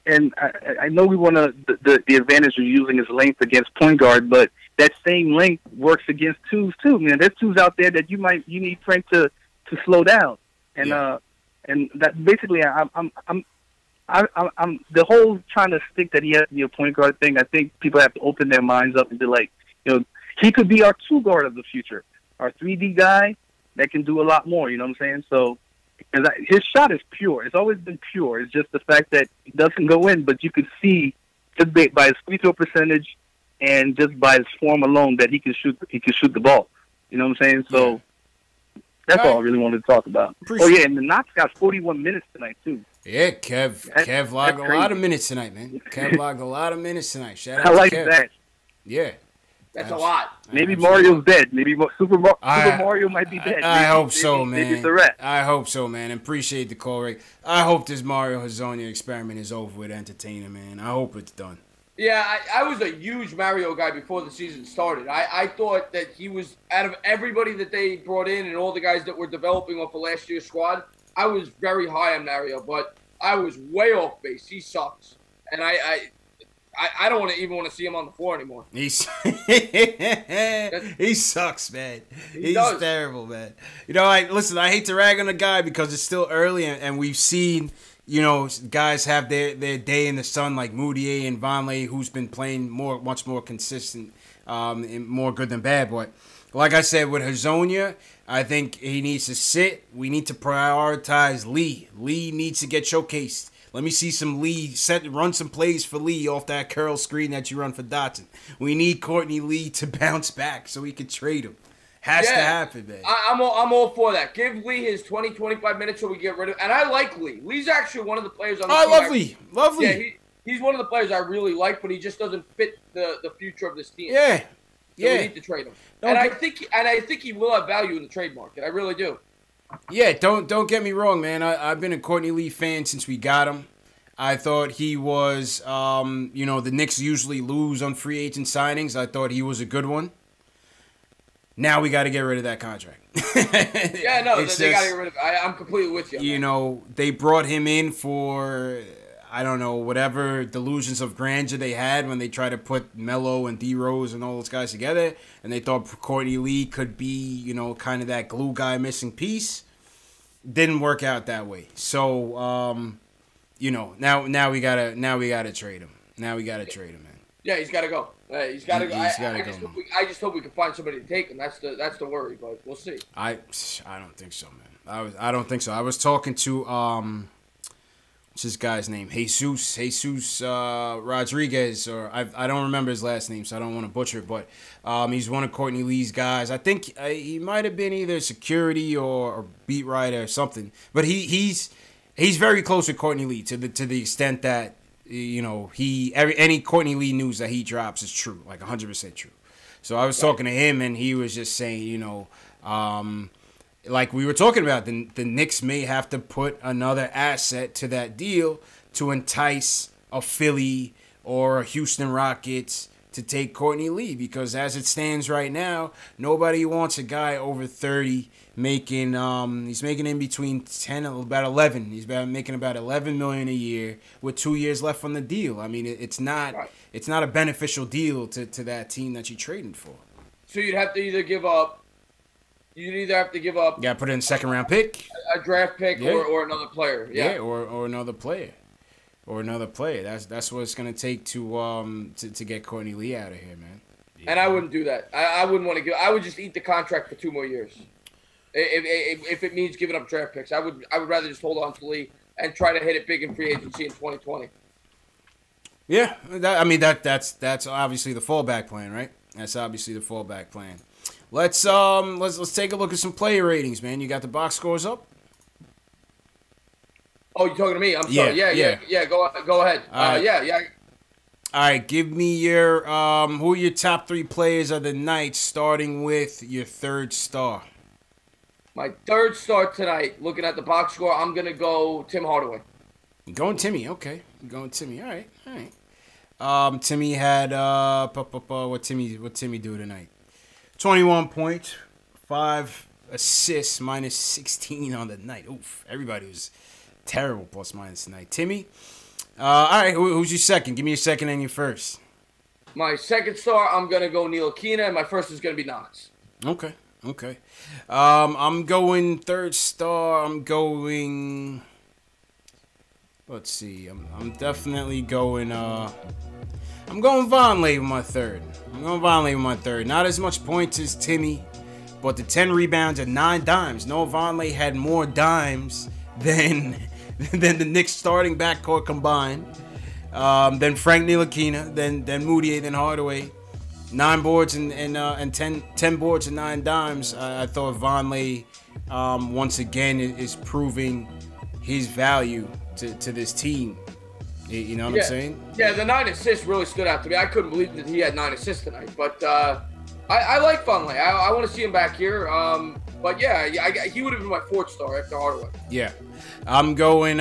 Speaker 7: and I know we want to the advantage of using his length against point guard, but that same length works against twos too. Man, there's twos out there that you need Frank to slow down, and and that basically I'm the whole trying to stick that he has to be a point guard thing. I think people have to open their minds up and be like, he could be our two guard of the future, our 3D guy that can do a lot more. You know what I'm saying? So. Because his shot is pure. It's always been pure. It's just the fact that it doesn't go in, but you could see just by his free throw percentage and just by his form alone that he can shoot the ball. You know what I'm saying? So that's all I really wanted to talk about. And the Knox got 41 minutes tonight too.
Speaker 1: Yeah, Kev logged a lot of minutes tonight, man. Kev logged a lot of minutes tonight. Shout out
Speaker 7: to
Speaker 1: Kev.
Speaker 7: Kev. That.
Speaker 1: Yeah.
Speaker 3: That's a lot.
Speaker 7: Maybe Mario's dead. Maybe Super Mario might be dead.
Speaker 1: I hope so, man.
Speaker 7: Maybe it's a rat.
Speaker 1: I hope so, man. Appreciate the call, Rick. I hope this Mario Hezonja experiment is over with entertaining, man. I hope it's done.
Speaker 3: Yeah, I was a huge Mario guy before the season started. I thought that he was, out of everybody that they brought in and all the guys that were developing off of last year's squad, I was very high on Mario, but I was way off base. He sucks. And I don't even want to see him on the floor anymore.
Speaker 1: He sucks, man. He's terrible, man. Listen, I hate to rag on the guy because it's still early and we've seen, guys have their day in the sun like Moutier and Vonleh, who's been playing much more consistent and more good than bad. But like I said, with Hezonja, I think he needs to sit. We need to prioritize Lee. Lee needs to get showcased. Let me see some Lee, run some plays for Lee off that curl screen that you run for Dotson. We need Courtney Lee to bounce back so we can trade him. Has to happen, man.
Speaker 3: I'm all for that. Give Lee his 20, 25 minutes so we get rid of him. And I like Lee. Lee's actually one of the players on the team.
Speaker 1: I love Lee. Love Lee.
Speaker 3: Yeah, he's one of the players I really like, but he just doesn't fit the future of this team.
Speaker 1: Yeah.
Speaker 3: So we need to trade him. And I think he will have value in the trade market. I really do.
Speaker 1: Yeah, don't get me wrong, man. I've been a Courtney Lee fan since we got him. I thought he was, the Knicks usually lose on free agent signings. I thought he was a good one. Now we got to get rid of that contract.
Speaker 3: They got to get rid of it. I'm completely with you.
Speaker 1: They brought him in for, I don't know, whatever delusions of grandeur they had when they tried to put Melo and D Rose and all those guys together. And they thought Courtney Lee could be, kind of that glue guy missing piece. Didn't work out that way. So, now we gotta trade him. Now we gotta trade him, man.
Speaker 3: Yeah, he's gotta go. He's gotta go. I just hope we can find somebody to take him. That's the worry, but we'll see.
Speaker 1: I don't think so, man. I don't think so. I was talking to what's this guy's name? Jesus Rodriguez, or I don't remember his last name, so I don't want to butcher it. But he's one of Courtney Lee's guys. I think he might have been either security or beat writer or something. But he's very close with Courtney Lee to the extent that any Courtney Lee news that he drops is true, like 100% true. So I was talking to him, and he was just saying, like we were talking about, the Knicks may have to put another asset to that deal to entice a Philly or a Houston Rockets to take Courtney Lee, because as it stands right now, nobody wants a guy over 30 making he's making in between 10 and about 11. He's making about $11 million a year with 2 years left on the deal. I mean, it's not a beneficial deal to that team that you're trading for.
Speaker 3: So you'd have to either give up.
Speaker 1: Yeah, put in a second-round pick,
Speaker 3: a draft pick, or another player. Yeah,
Speaker 1: or another player. Or another player. That's what it's gonna take to get Courtney Lee out of here, man. Yeah.
Speaker 3: And I wouldn't do that. I wouldn't want to give. I would just eat the contract for 2 more years. If it means giving up draft picks, I would rather just hold on to Lee and try to hit it big in free agency in 2020.
Speaker 1: Yeah, that's obviously the fallback plan, right? That's obviously the fallback plan. Let's take a look at some player ratings, man. You got the box scores up?
Speaker 3: Oh, you're talking to me? I'm sorry. Yeah. Go ahead. Yeah.
Speaker 1: All right, give me your who are your top 3 players of the night, starting with your third star.
Speaker 3: My third star tonight, looking at the box score, I'm gonna go Tim Hardaway.
Speaker 1: You're going Timmy, okay. You're going Timmy. All right. Timmy had what Timmy do tonight? 21 points, 5 assists, minus 16 on the night. Oof, everybody was terrible plus minus tonight. Timmy, All right, who's your second? Give me your second and your first.
Speaker 3: My second star, I'm going to go Ntilikina, and my first is going to be Knox.
Speaker 1: Okay. I'm going third star. I'm going... Let's see. I'm definitely going... I'm going Vonleh with my third. Not as much points as Timmy, but the 10 rebounds and 9 dimes. Noah Vonleh had more dimes than the Knicks starting backcourt combined. Then Frank Ntilikina, then Mudiay, then Hardaway. 9 boards and 10 boards and 9 dimes. I thought Vonleh once again is proving his value to this team. You know what I'm saying?
Speaker 3: Yeah, the 9 assists really stood out to me. I couldn't believe that he had 9 assists tonight. But I like Vonleh. I want to see him back here. But yeah, he would have been my 4th star after Hardaway.
Speaker 1: Yeah. I'm going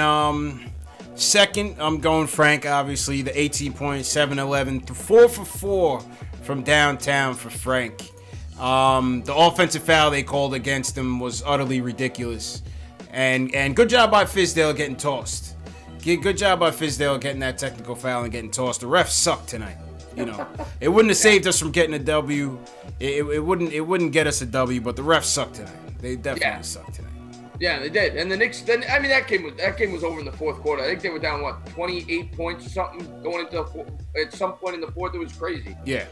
Speaker 1: second. I'm going Frank, obviously. The 18 points, 7-11, 4 for 4 from downtown for Frank. The offensive foul they called against him was utterly ridiculous. And good job by Fizdale getting tossed. Good job by Fizdale getting that technical foul and getting tossed. The refs sucked tonight. You know, it wouldn't have saved us from getting a W. It wouldn't get us a W, but the refs sucked tonight. They definitely sucked tonight.
Speaker 3: Yeah, they did. And the Knicks, that game was over in the 4th quarter. I think they were down 28 points or something going into at some point in the 4th. It was crazy.
Speaker 1: Yeah.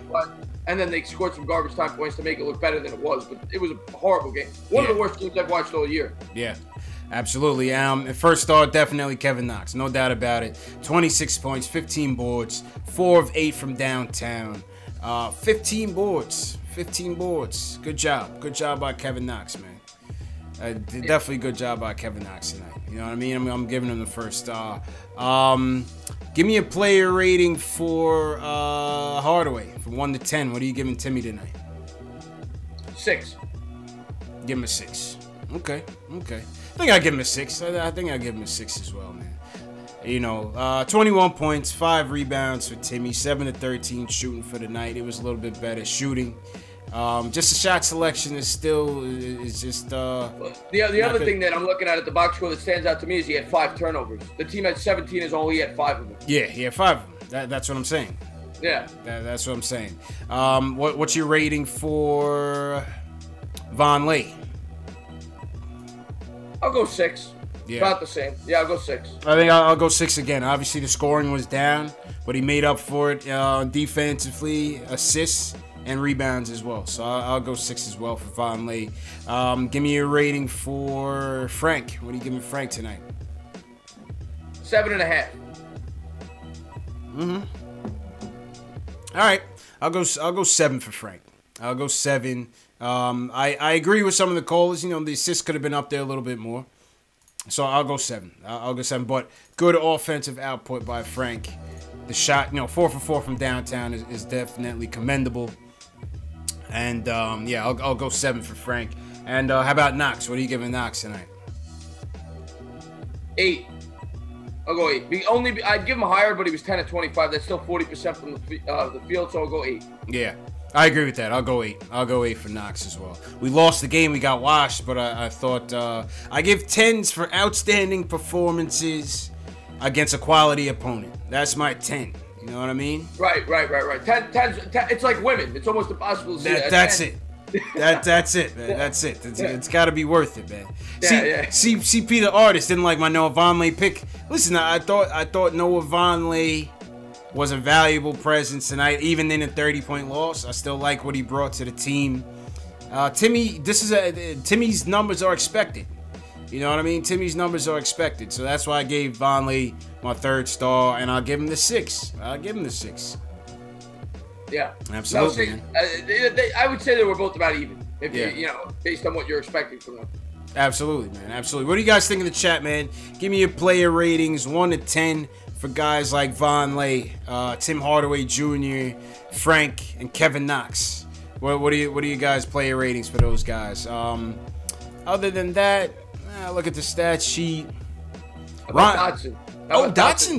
Speaker 3: And then they scored some garbage time points to make it look better than it was. But it was a horrible game. One of the worst games I've watched all year.
Speaker 1: Yeah. Absolutely. First star, definitely Kevin Knox. No doubt about it. 26 points, 15 boards, 4 of 8 from downtown. 15 boards. Good job by Kevin Knox, man. Definitely good job by Kevin Knox tonight. You know what I mean? I'm giving him the first star. Give me a player rating for Hardaway from 1 to 10. What are you giving Timmy tonight?
Speaker 3: 6.
Speaker 1: Give him a 6. Okay. I think I'll give him a 6. I think I'll give him a 6 as well, man. You know, 21 points, 5 rebounds for Timmy, 7 to 13 shooting for the night. It was a little bit better shooting. Just the shot selection is just.
Speaker 3: The other thing that I'm looking at the box score that stands out to me is he had 5 turnovers. The team had 17, is all he had 5 of them.
Speaker 1: Yeah, he had 5 of them. That's what I'm saying.
Speaker 3: Yeah.
Speaker 1: That's what I'm saying. What's your rating for Vonleh?
Speaker 3: I'll go 6. Yeah. About the same. Yeah, I'll go 6.
Speaker 1: I think I'll go 6 again. Obviously, the scoring was down, but he made up for it defensively, assists, and rebounds as well. So I'll go 6 as well for Vonleh. Give me a rating for Frank. What are you giving Frank tonight?
Speaker 3: 7.5.
Speaker 1: All right. I'll go 7 for Frank. I'll go 7. I agree with some of the callers. You know, the assists could have been up there a little bit more. So I'll go 7. I'll go 7. But good offensive output by Frank. The shot, 4 for 4 from downtown is definitely commendable. And, I'll go 7 for Frank. And how about Knox? What are you giving Knox tonight?
Speaker 3: 8. I'll go 8. I'd give him a higher, but he was 10 of 25. That's still 40% from the field, so I'll go 8.
Speaker 1: Yeah. I agree with that. I'll go 8. I'll go 8 for Knox as well. We lost the game. We got washed, but I thought I give 10s for outstanding performances against a quality opponent. That's my 10. You know what I mean?
Speaker 3: Right. 10, it's like women. It's almost impossible to see that.
Speaker 1: That's it. That's it, man. That's it. It's got to be worth it, man. CP the artist didn't like my Noah Vonleh pick. Listen, I thought Noah Vonleh was a valuable presence tonight, even in a 30-point loss. I still like what he brought to the team. Timmy's numbers are expected. You know what I mean? Timmy's numbers are expected, so that's why I gave Vonleh my 3rd star, and I'll give him the 6.
Speaker 3: Yeah,
Speaker 1: absolutely.
Speaker 3: No, I would say they were both about even. Based on what you're expecting from them.
Speaker 1: Absolutely, man. Absolutely. What do you guys think in the chat, man? Give me your player ratings, 1 to 10. For guys like Vonleh, Tim Hardaway Jr., Frank, and Kevin Knox. What are you guys' player ratings for those guys? Other than that, look at the stat sheet.
Speaker 3: Dotson.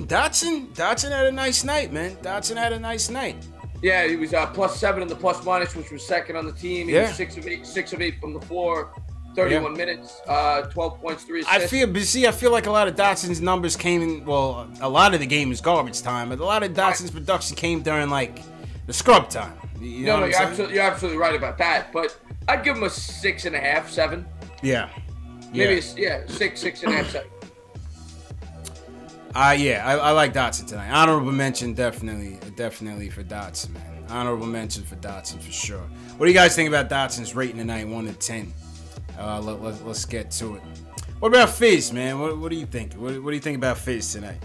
Speaker 1: Dotson had a nice night, man. Dotson had a nice night.
Speaker 3: Yeah, he was +7 in the plus minus, which was 2nd on the team. He was 6 of 8 from the floor. 31 minutes, 12 points, 3 assists.
Speaker 1: I feel like a lot of Dotson's numbers came in. Well, a lot of the game is garbage time, but a lot of Dotson's production came during like the scrub time.
Speaker 3: You're absolutely right about that. But I'd give him a 6.5, 7.
Speaker 1: Yeah.
Speaker 3: Maybe 6.5, 7.
Speaker 1: I like Dotson tonight. Honorable mention, definitely for Dotson, man. Honorable mention for Dotson for sure. What do you guys think about Dotson's rating tonight, 1 to 10? Let's get to it. What about Fizz, man? What do you think? What do you think about Fizz tonight?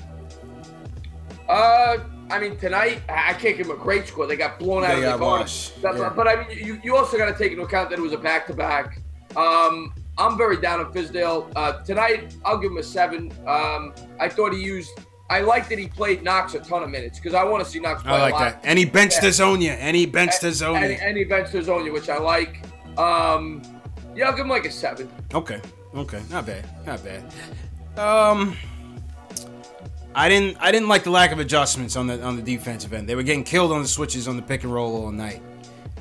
Speaker 3: I mean, tonight, I can't give him a great score. They got blown out of the Hornets. But I mean, you also got to take into account that it was a back-to-back. I'm very down on Fizdale. Tonight, I'll give him a 7. I like that he played Knox a ton of minutes because I want to see Knox play a lot. I like that.
Speaker 1: And he benched Azonia. And he benched
Speaker 3: Azonia, which I like. I'll give him like a 7.
Speaker 1: Okay. Not bad. I didn't like the lack of adjustments on the defensive end. They were getting killed on the switches on the pick and roll all night.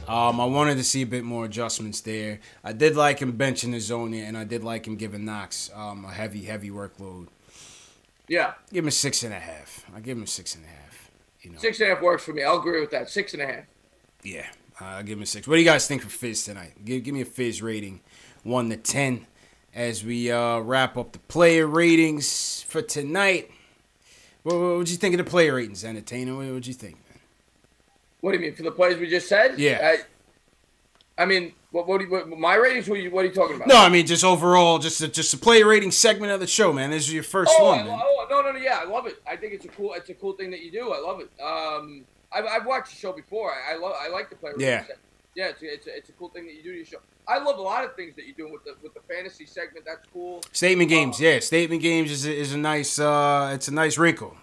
Speaker 1: I wanted to see a bit more adjustments there. I did like him benching Azonia, and I did like him giving Knox a heavy workload.
Speaker 3: Yeah.
Speaker 1: Give him a 6.5. I'll give him a 6.5.
Speaker 3: 6.5 works for me. I'll agree with that. 6.5.
Speaker 1: Yeah. I'll give him a 6. What do you guys think for Fizz tonight? Give me a Fizz rating, 1 to 10, as we wrap up the player ratings for tonight. What'd you think of the player ratings, Entertainer? What'd you think, man?
Speaker 3: What do you mean, for the players we just said?
Speaker 1: Yeah.
Speaker 3: I mean, what my ratings? What are you talking about?
Speaker 1: No, I mean just overall, just a player rating segment of the show, man. This is your first one.
Speaker 3: No, yeah, I love it. I think it's a cool thing that you do. I love it. I've watched the show before. I like the player rating segment. Yeah, it's a cool thing that you do to your show. I love a lot of things that you do with the fantasy segment. That's cool.
Speaker 1: Statement games, Statement games is a nice it's a nice wrinkle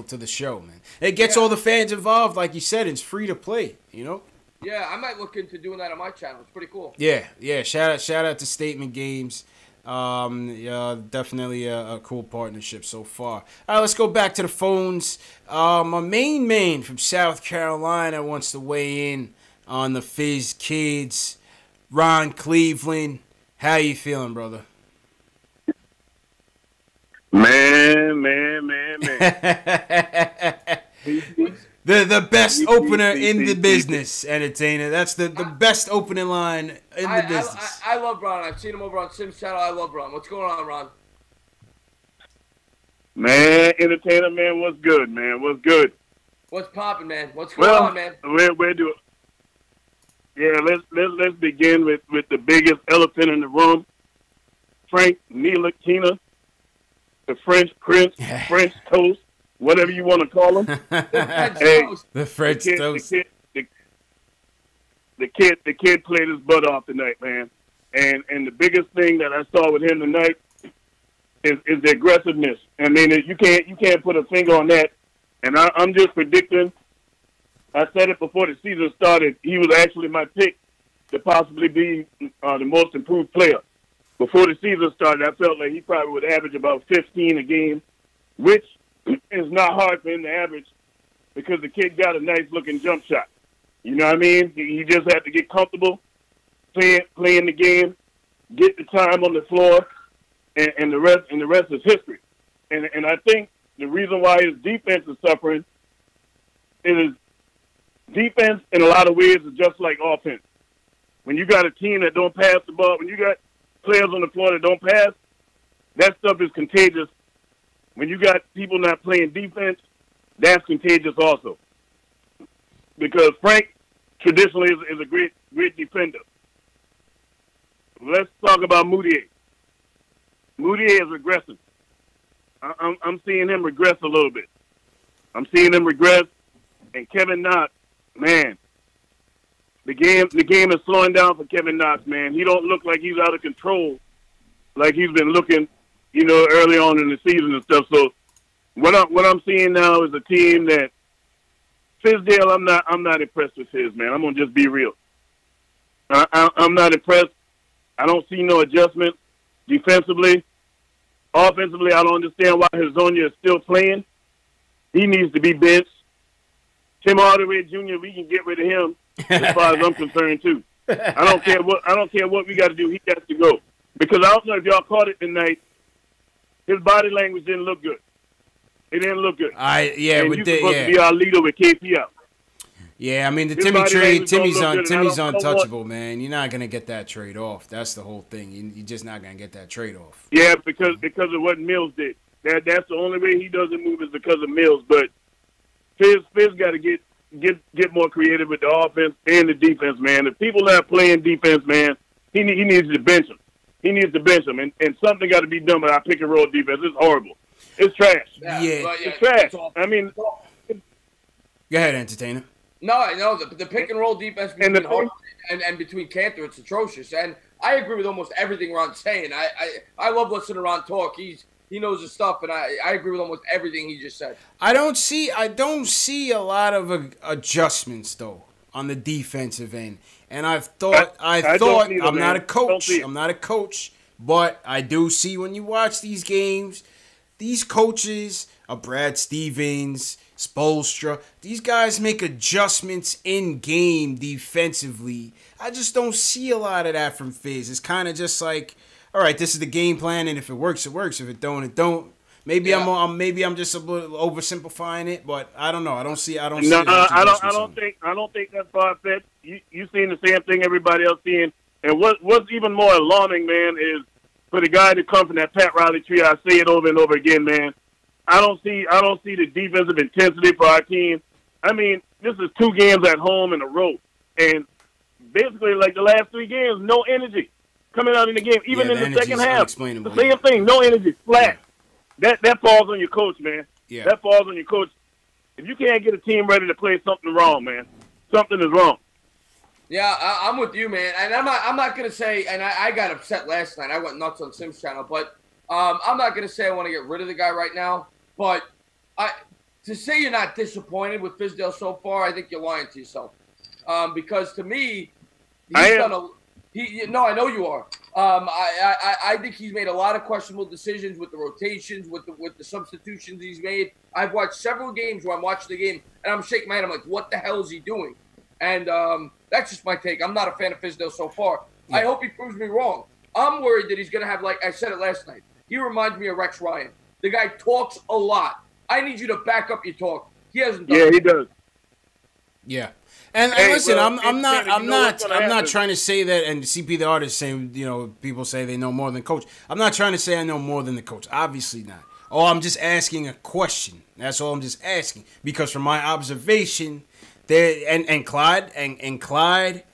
Speaker 1: to the show, man. It gets all the fans involved, like you said. It's free to play,
Speaker 3: Yeah, I might look into doing that on my channel. It's pretty cool.
Speaker 1: Yeah. Shout out to Statement Games. Definitely a cool partnership so far. All right, let's go back to the phones. My main from South Carolina wants to weigh in on the Fizz kids. Ron Cleveland, how you feeling, brother?
Speaker 5: Man.
Speaker 1: The best opener in the business, Entertainer. That's the best opening line in the business.
Speaker 3: I love Ron. I've seen him over on Sim's channel. I love Ron. What's going on, Ron?
Speaker 5: Man, Entertainer, man, what's good, man? What's good?
Speaker 3: What's popping, man? What's going on, man?
Speaker 5: Where do? Yeah, let's begin with the biggest elephant in the room. Frank Ntilikina, the French Prince, French Toast, whatever you want to call him.
Speaker 1: The French Toast.
Speaker 5: The kid played his butt off tonight, man. And the biggest thing that I saw with him tonight is the aggressiveness. I mean, you can't put a finger on that. And I'm just predicting. I said it before the season started. He was actually my pick to possibly be the most improved player. Before the season started, I felt like he probably would average about 15 a game, which is not hard for him to average because the kid got a nice-looking jump shot. You know what I mean? He just had to get comfortable playing the game, get the time on the floor, and the rest is history. And I think the reason why his defense is suffering is defense in a lot of ways is just like offense. When you got a team that don't pass the ball, when you got players on the floor that don't pass, that stuff is contagious. When you got people not playing defense, that's contagious also. Because Frank traditionally is a great defender. Let's talk about Moutier. Moutier is regressing. I'm seeing him regress a little bit. I'm seeing him regress, and Kevin Knox, man, the game is slowing down for Kevin Knox, man. He don't look like he's out of control, like he's been looking, early on in the season and stuff. So what I'm seeing now is a team that Fizdale, I'm not impressed with his, man. I'm gonna just be real. I'm not impressed. I don't see no adjustment defensively. Offensively, I don't understand why Hazonia is still playing. He needs to be benched. Tim Hardaway Jr., we can get rid of him as far as I'm concerned too. I don't care what we got to do. He got to go.
Speaker 8: Because I don't know if y'all caught it tonight. His body language didn't look good. It didn't look good.
Speaker 1: And
Speaker 8: you're supposed to be our leader with KP out.
Speaker 1: Yeah, I mean the Timmy trade. Timmy's untouchable, man. You're not gonna get that trade off. That's the whole thing. You're just not gonna get that trade off.
Speaker 8: Yeah, because of what Mills did. That's the only way he doesn't move is because of Mills. But Fizz got to get more creative with the offense and the defense, man. If people are playing defense, man, he needs to bench them. He needs to bench them, and something got to be done with our pick and roll defense. It's horrible. It's trash. It's trash. I mean,
Speaker 1: go ahead, entertainer.
Speaker 3: No, the pick and roll defense between Harden and between Cantor, it's atrocious. And I agree with almost everything Ron's saying. I love listening to Ron talk. He knows his stuff, and I agree with almost everything he just said.
Speaker 1: I don't see a lot of adjustments though on the defensive end. And I'm not a coach, but I do see when you watch these games, these coaches, Brad Stevens, Spoelstra, these guys make adjustments in game defensively. I just don't see a lot of that from Fizz. It's kind of just like, all right, this is the game plan, and if it works, it works. If it don't, it don't. Maybe I'm just a little oversimplifying it, but I don't know. I don't see. I don't
Speaker 8: think that's far fetched. You seeing the same thing everybody else seeing. And what's even more alarming, man, is for the guy to come from that Pat Riley tree. I say it over and over again, man. I don't see the defensive intensity for our team. I mean, this is 2 games at home in a row, and basically like the last 3 games, no energy coming out in the game, even in the second half. The same thing, no energy, flat. Yeah. That falls on your coach, man. Yeah. That falls on your coach. If you can't get a team ready to play, something wrong, man. Something is wrong.
Speaker 3: Yeah, I'm with you, man. And I'm not gonna say. And I got upset last night. I went nuts on Sim's channel, but I'm not gonna say I want to get rid of the guy right now. But to say you're not disappointed with Fizdale so far, I think you're lying to yourself. Because to me, I know you are. I think he's made a lot of questionable decisions with the rotations, with the substitutions he's made. I've watched several games where I'm watching the game and I'm shaking my head. I'm like, what the hell is he doing? And that's just my take. I'm not a fan of Fizdale so far. Yeah. I hope he proves me wrong. I'm worried that he's going to have, like I said it last night, he reminds me of Rex Ryan. The guy talks a lot. I need you to back up your talk. He hasn't done it.
Speaker 8: He does.
Speaker 1: Yeah. And listen, I'm not trying to say that, and CP the artist saying, people say they know more than coach. I'm not trying to say I know more than the coach. Obviously not. Oh, I'm just asking a question. That's all I'm just asking. Because from my observation, there and Clyde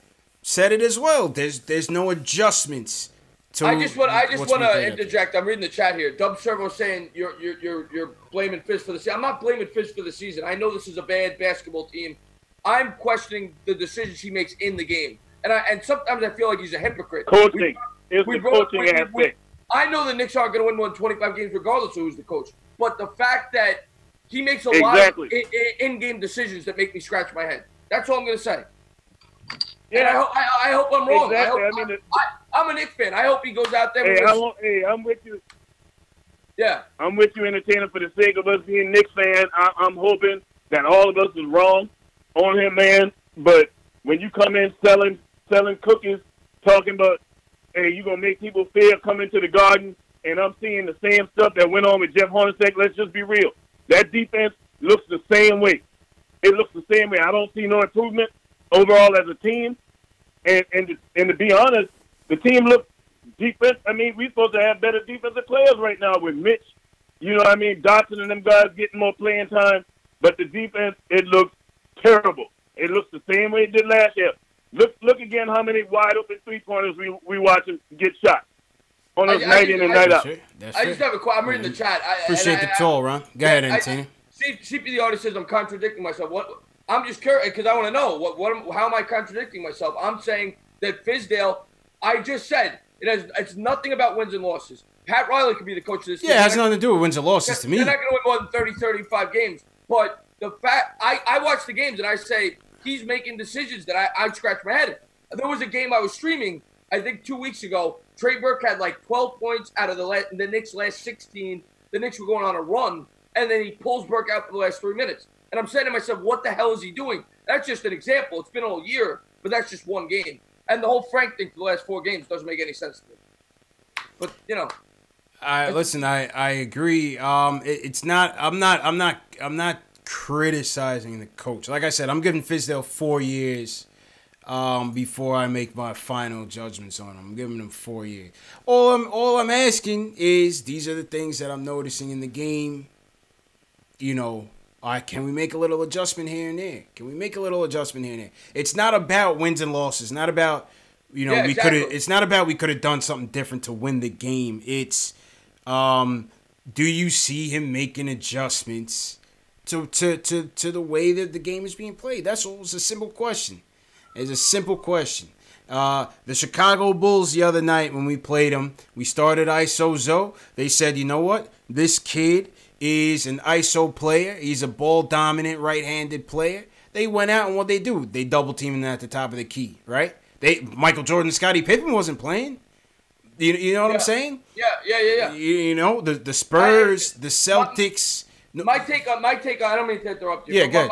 Speaker 1: said it as well. There's no adjustments.
Speaker 3: I just want to interject. I'm reading the chat here. Dub Servo saying you're blaming Fizz for the season. I'm not blaming Fizz for the season. I know this is a bad basketball team. I'm questioning the decisions he makes in the game, and sometimes I feel like he's a hypocrite.
Speaker 8: Coaching. It's the coaching aspect.
Speaker 3: I know the Knicks aren't going to win more than 25 games regardless of who's the coach, but the fact that he makes a lot of in-game decisions that make me scratch my head. That's all I'm going to say. Yeah, I hope I'm wrong. Exactly. I'm a Knicks fan. I hope he goes out there.
Speaker 8: I'm with you.
Speaker 3: Yeah.
Speaker 8: I'm with you, entertainer, for the sake of us being Knicks fans. I'm hoping that all of us is wrong on him, man. But when you come in selling cookies, talking about, hey, you're going to make people fear coming to the Garden, and I'm seeing the same stuff that went on with Jeff Hornacek, let's just be real. That defense looks the same way. It looks the same way. I don't see no improvement overall as a team. And to be honest, the team looks defense. I mean, we're supposed to have better defensive players right now with Mitch. You know what I mean? Dotson and them guys getting more playing time. But the defense, it looks terrible. It looks the same way it did last year. Look again how many wide open 3-pointers we watch them get shot on us night in and night out.
Speaker 3: I just have a question. I'm reading the chat.
Speaker 1: Appreciate the call, Ron. Go ahead, Anthony.
Speaker 3: CP the artist says I'm contradicting myself. What? I'm just curious because I want to know how am I contradicting myself? I'm saying that Fizdale. I just said it's nothing about wins and losses. Pat Riley could be the coach of this team.
Speaker 1: Yeah, it has nothing to do with wins and losses to me.
Speaker 3: They're not going to win more than 30, 35 games. But the fact I watch the games and I say he's making decisions that I scratch my head. There was a game I was streaming, I think 2 weeks ago. Trey Burke had like 12 points out of the Knicks' last 16. The Knicks were going on a run, and then he pulls Burke out for the last 3 minutes. And I'm saying to myself, what the hell is he doing? That's just an example. It's been a whole year, but that's just one game. And the whole Frank thing for the last 4 games doesn't make any sense to me. But
Speaker 1: listen. I agree. It's not. I'm not criticizing the coach. Like I said, I'm giving Fizdale 4 years. Before I make my final judgments on him. I'm giving him 4 years. All I'm asking is, these are the things that I'm noticing in the game. Can we make a little adjustment here and there? It's not about wins and losses. Not about, exactly. It's not about we could have done something different to win the game. It's, do you see him making adjustments to the way that the game is being played? That's all. It's a simple question. It's a simple question. The Chicago Bulls the other night when we played them, we started ISO Zoe. They said, you know what? This kid is an ISO player. He's a ball-dominant right-handed player. They went out and what they do? They double-team him at the top of the key, right? Michael Jordan, Scottie Pippen wasn't playing. You know what I'm saying?
Speaker 3: Yeah.
Speaker 1: The Spurs, the Celtics.
Speaker 3: My take on I don't mean to interrupt you.
Speaker 1: Yeah, good.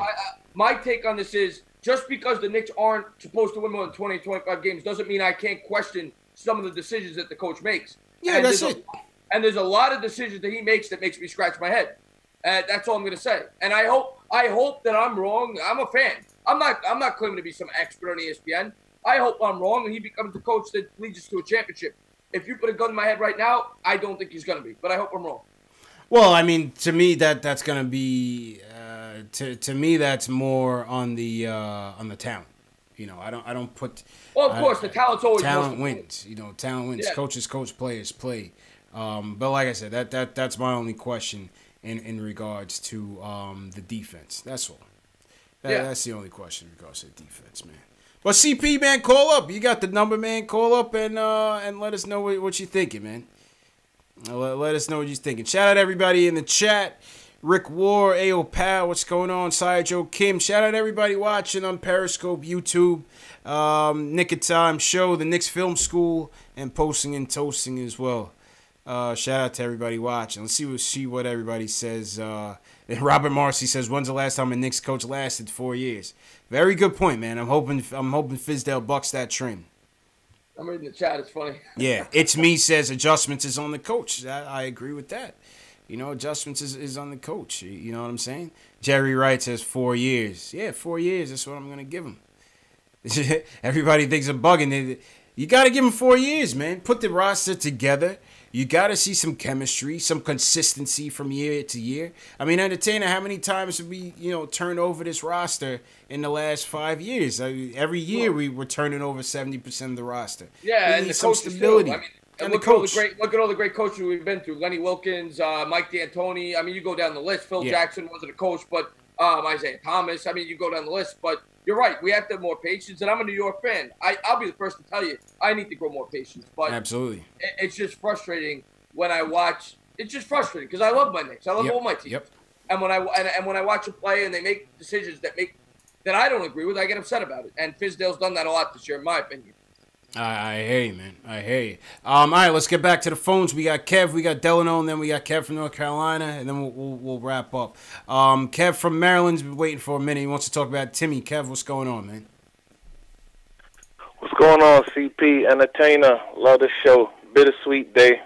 Speaker 3: My take on this is, just because the Knicks aren't supposed to win more than 20, 25 games doesn't mean I can't question some of the decisions that the coach makes.
Speaker 1: Yeah, that's it.
Speaker 3: And there's a lot of decisions that he makes that makes me scratch my head. That's all I'm going to say. And I hope that I'm wrong. I'm a fan. I'm not claiming to be some expert on ESPN. I hope I'm wrong and he becomes the coach that leads us to a championship. If you put a gun in my head right now, I don't think he's going to be. But I hope I'm wrong.
Speaker 1: Well, I mean, to me, that's going to be to me that's more on the talent. I don't put.
Speaker 3: Well, of course, the talent's always
Speaker 1: talent wins. Talent wins. Yeah. Coaches coach, players play. But like I said, that's my only question in regards to the defense. That's all. That's the only question in regards to the defense, man. But CP, man, call up. You got the number, man. Call up and let us know what you're thinking, man. Let us know what you're thinking. Shout out everybody in the chat. Rick War, Ayo Pal, what's going on? Sia Joe Kim. Shout out everybody watching on Periscope, YouTube, Nick of Time Show, the Knicks Film School, and Posting and Toasting as well. Shout out to everybody watching. Let's see what everybody says. Robert Marcy says, when's the last time a Knicks coach lasted 4 years? Very good point, man. I'm hoping Fizdale bucks that trend.
Speaker 3: I'm reading the chat. It's funny.
Speaker 1: Yeah, It's Me says adjustments is on the coach. I agree with that. Adjustments is on the coach. You know what I'm saying? Jerry Wright says 4 years. Yeah, 4 years. That's what I'm going to give him. Everybody thinks I'm bugging. You got to give him 4 years, man. Put the roster together. You got to see some chemistry, some consistency from year to year. I mean, Entertainer, how many times have we, turned over this roster in the last 5 years? Every year we were turning over 70% of the roster.
Speaker 3: Yeah, and the coach stability. Look at all the great coaches we've been through. Lenny Wilkins, Mike D'Antoni. I mean, you go down the list. Phil Jackson wasn't a coach, but Isaiah Thomas. I mean, you go down the list. But you're right. We have to have more patience. And I'm a New York fan. I'll be the first to tell you, I need to grow more patience. But
Speaker 1: absolutely,
Speaker 3: it's just frustrating when I watch. It's just frustrating because I love my Knicks. I love all my teams.
Speaker 1: Yep.
Speaker 3: And when I watch them play and they make decisions that I don't agree with, I get upset about it. And Fizdale's done that a lot this year, in my opinion.
Speaker 1: I hear you, man. I hear you. All right, let's get back to the phones. We got Kev, we got Delano, and then we got Kev from North Carolina, and then we'll wrap up. Kev from Maryland's been waiting for a minute. He wants to talk about Timmy. Kev, what's going on, man?
Speaker 9: What's going on, CP? Entertainer. Love the show. Bittersweet day.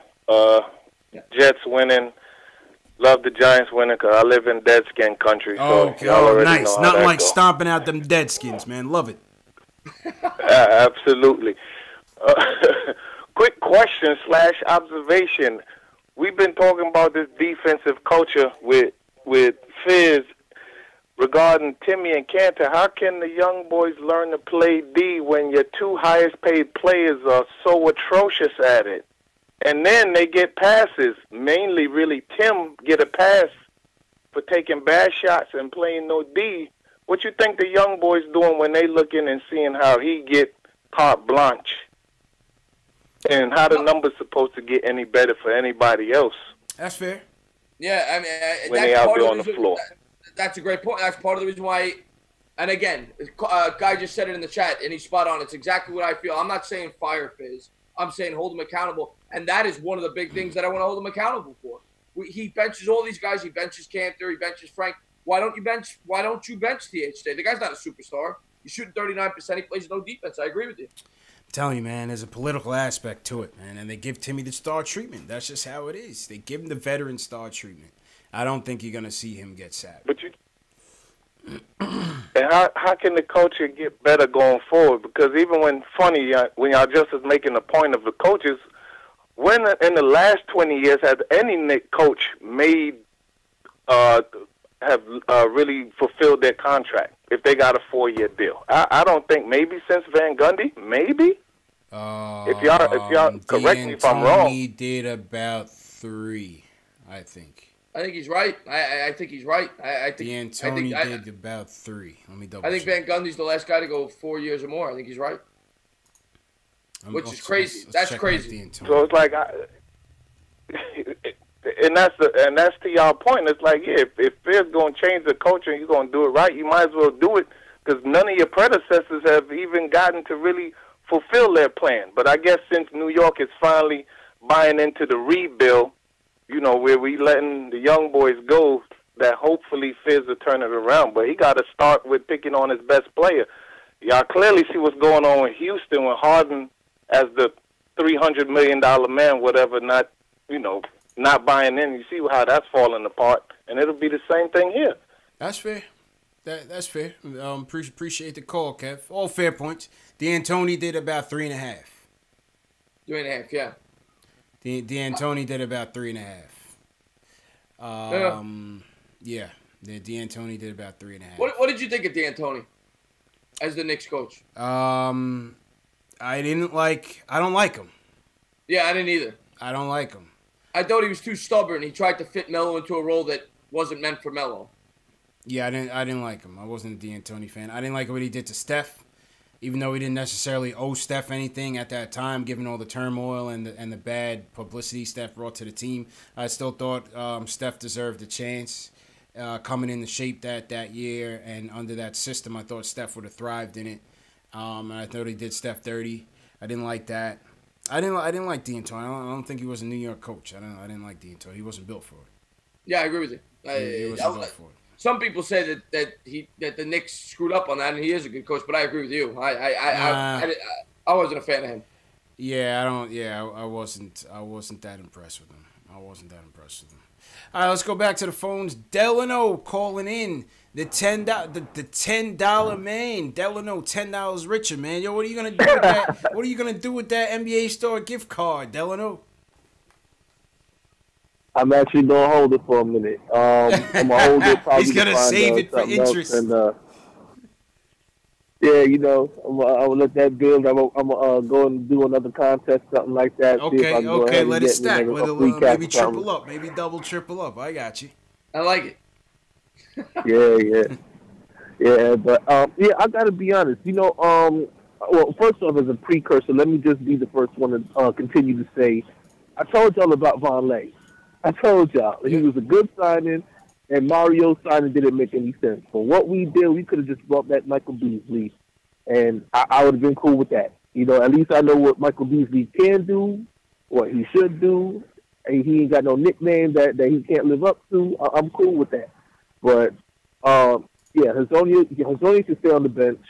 Speaker 9: Jets winning. Love the Giants winning because I live in Deadskin country. So
Speaker 1: nice. Nothing like stomping out them Deadskins, man. Love it.
Speaker 9: Absolutely. Quick question / observation. We've been talking about this defensive culture with Fizz regarding Timmy and Cantor. How can the young boys learn to play D when your two highest paid players are so atrocious at it? And then they get passes. Mainly, really, Tim get a pass for taking bad shots and playing no D. What you think the young boys doing when they looking and seeing how he get carte blanche? And how the numbers supposed to get any better for anybody else?
Speaker 1: That's fair.
Speaker 3: Yeah, I mean,
Speaker 9: when they out there on the floor.
Speaker 3: That's a great point. That's part of the reason why. And again, guy just said it in the chat, and he's spot on. It's exactly what I feel. I'm not saying fire Fizz. I'm saying hold him accountable, and that is one of the big things that I want to hold him accountable for. He benches all these guys. He benches Cantor. He benches Frank. Why don't you bench THJ? The guy's not a superstar. He's shooting 39%. He plays no defense. I agree with you.
Speaker 1: telling you, man, there's a political aspect to it, man, and they give Timmy the star treatment. That's just how it is. They give him the veteran star treatment. I don't think you're gonna see him get sacked.
Speaker 9: But and how can the culture get better going forward? Because even when y'all just is making a point of the coaches, when in the last 20 years has any Knicks coach made have really fulfilled their contract if they got a 4-year deal? I don't think, maybe since Van Gundy, maybe. If y'all correct me if I'm wrong.
Speaker 1: He did about 3, I think.
Speaker 3: I think he's right. I think he's right. I think
Speaker 1: D'Antoni did about 3. Let me double.
Speaker 3: I think
Speaker 1: check.
Speaker 3: Van Gundy's the last guy to go 4 years or more. I think he's right. Which is crazy. That's crazy.
Speaker 9: So it's like, and that's to y'all point. It's like, yeah, if Phil's gonna change the culture and you're gonna do it right, you might as well do it, because none of your predecessors have even gotten to really fulfill their plan. But I guess since New York is finally buying into the rebuild, you know, where we letting the young boys go, that hopefully Fizz will turn it around. But he got to start with picking on his best player. Y'all clearly see what's going on with Houston with Harden as the $300 million man, whatever, not buying in. You see how that's falling apart, and it'll be the same thing here.
Speaker 1: That's fair. That's fair. Appreciate the call, Kev. All fair points. D'Antoni did about 3.5.
Speaker 3: 3.5, yeah.
Speaker 1: D'Antoni did about 3.5. Yeah. D'Antoni did about 3.5.
Speaker 3: What did you think of D'Antoni as the Knicks coach?
Speaker 1: I don't like him.
Speaker 3: Yeah, I didn't either.
Speaker 1: I don't like him.
Speaker 3: I thought he was too stubborn. He tried to fit Melo into a role that wasn't meant for Melo.
Speaker 1: Yeah, I didn't like him. I wasn't a D'Antoni fan. I didn't like what he did to Steph. Even though he didn't necessarily owe Steph anything at that time, given all the turmoil and the bad publicity Steph brought to the team, I still thought Steph deserved a chance coming in the shape that year, and under that system, I thought Steph would have thrived in it. And I thought he did Steph dirty. I didn't like that. I didn't like D'Antoni. I don't think he was a New York coach. I didn't like D'Antoni. He wasn't built for it.
Speaker 3: Yeah, I agree with you.
Speaker 1: He wasn't built for it.
Speaker 3: Some people say that the Knicks screwed up on that, and he is a good coach. But I agree with you. I wasn't a fan of him.
Speaker 1: Yeah, I wasn't that impressed with him. All right, let's go back to the phones. Delano calling in, the $10 man. Delano, $10 richer, man. Yo, what are you gonna do with that? What are you gonna do with that NBA store gift card, Delano?
Speaker 10: I'm actually gonna hold it for a minute. I'm gonna hold it.
Speaker 1: He's gonna save it for interest.
Speaker 10: And, yeah, I'm gonna let that build. I'm gonna go and do another contest, something like that.
Speaker 1: Okay, let it stack. Maybe triple up, maybe double, triple up. I got you.
Speaker 3: I like
Speaker 10: it. Yeah. But I gotta be honest. Well, first off, as a precursor, let me just be the first one to continue to say, I told y'all about Vonleh. I told y'all he was a good signing, and Mario's signing didn't make any sense. For what we did, we could have just brought back Michael Beasley, and I would have been cool with that. At least I know what Michael Beasley can do, what he should do, and he ain't got no nickname that he can't live up to. I'm cool with that. But, Hazonia should stay on the bench.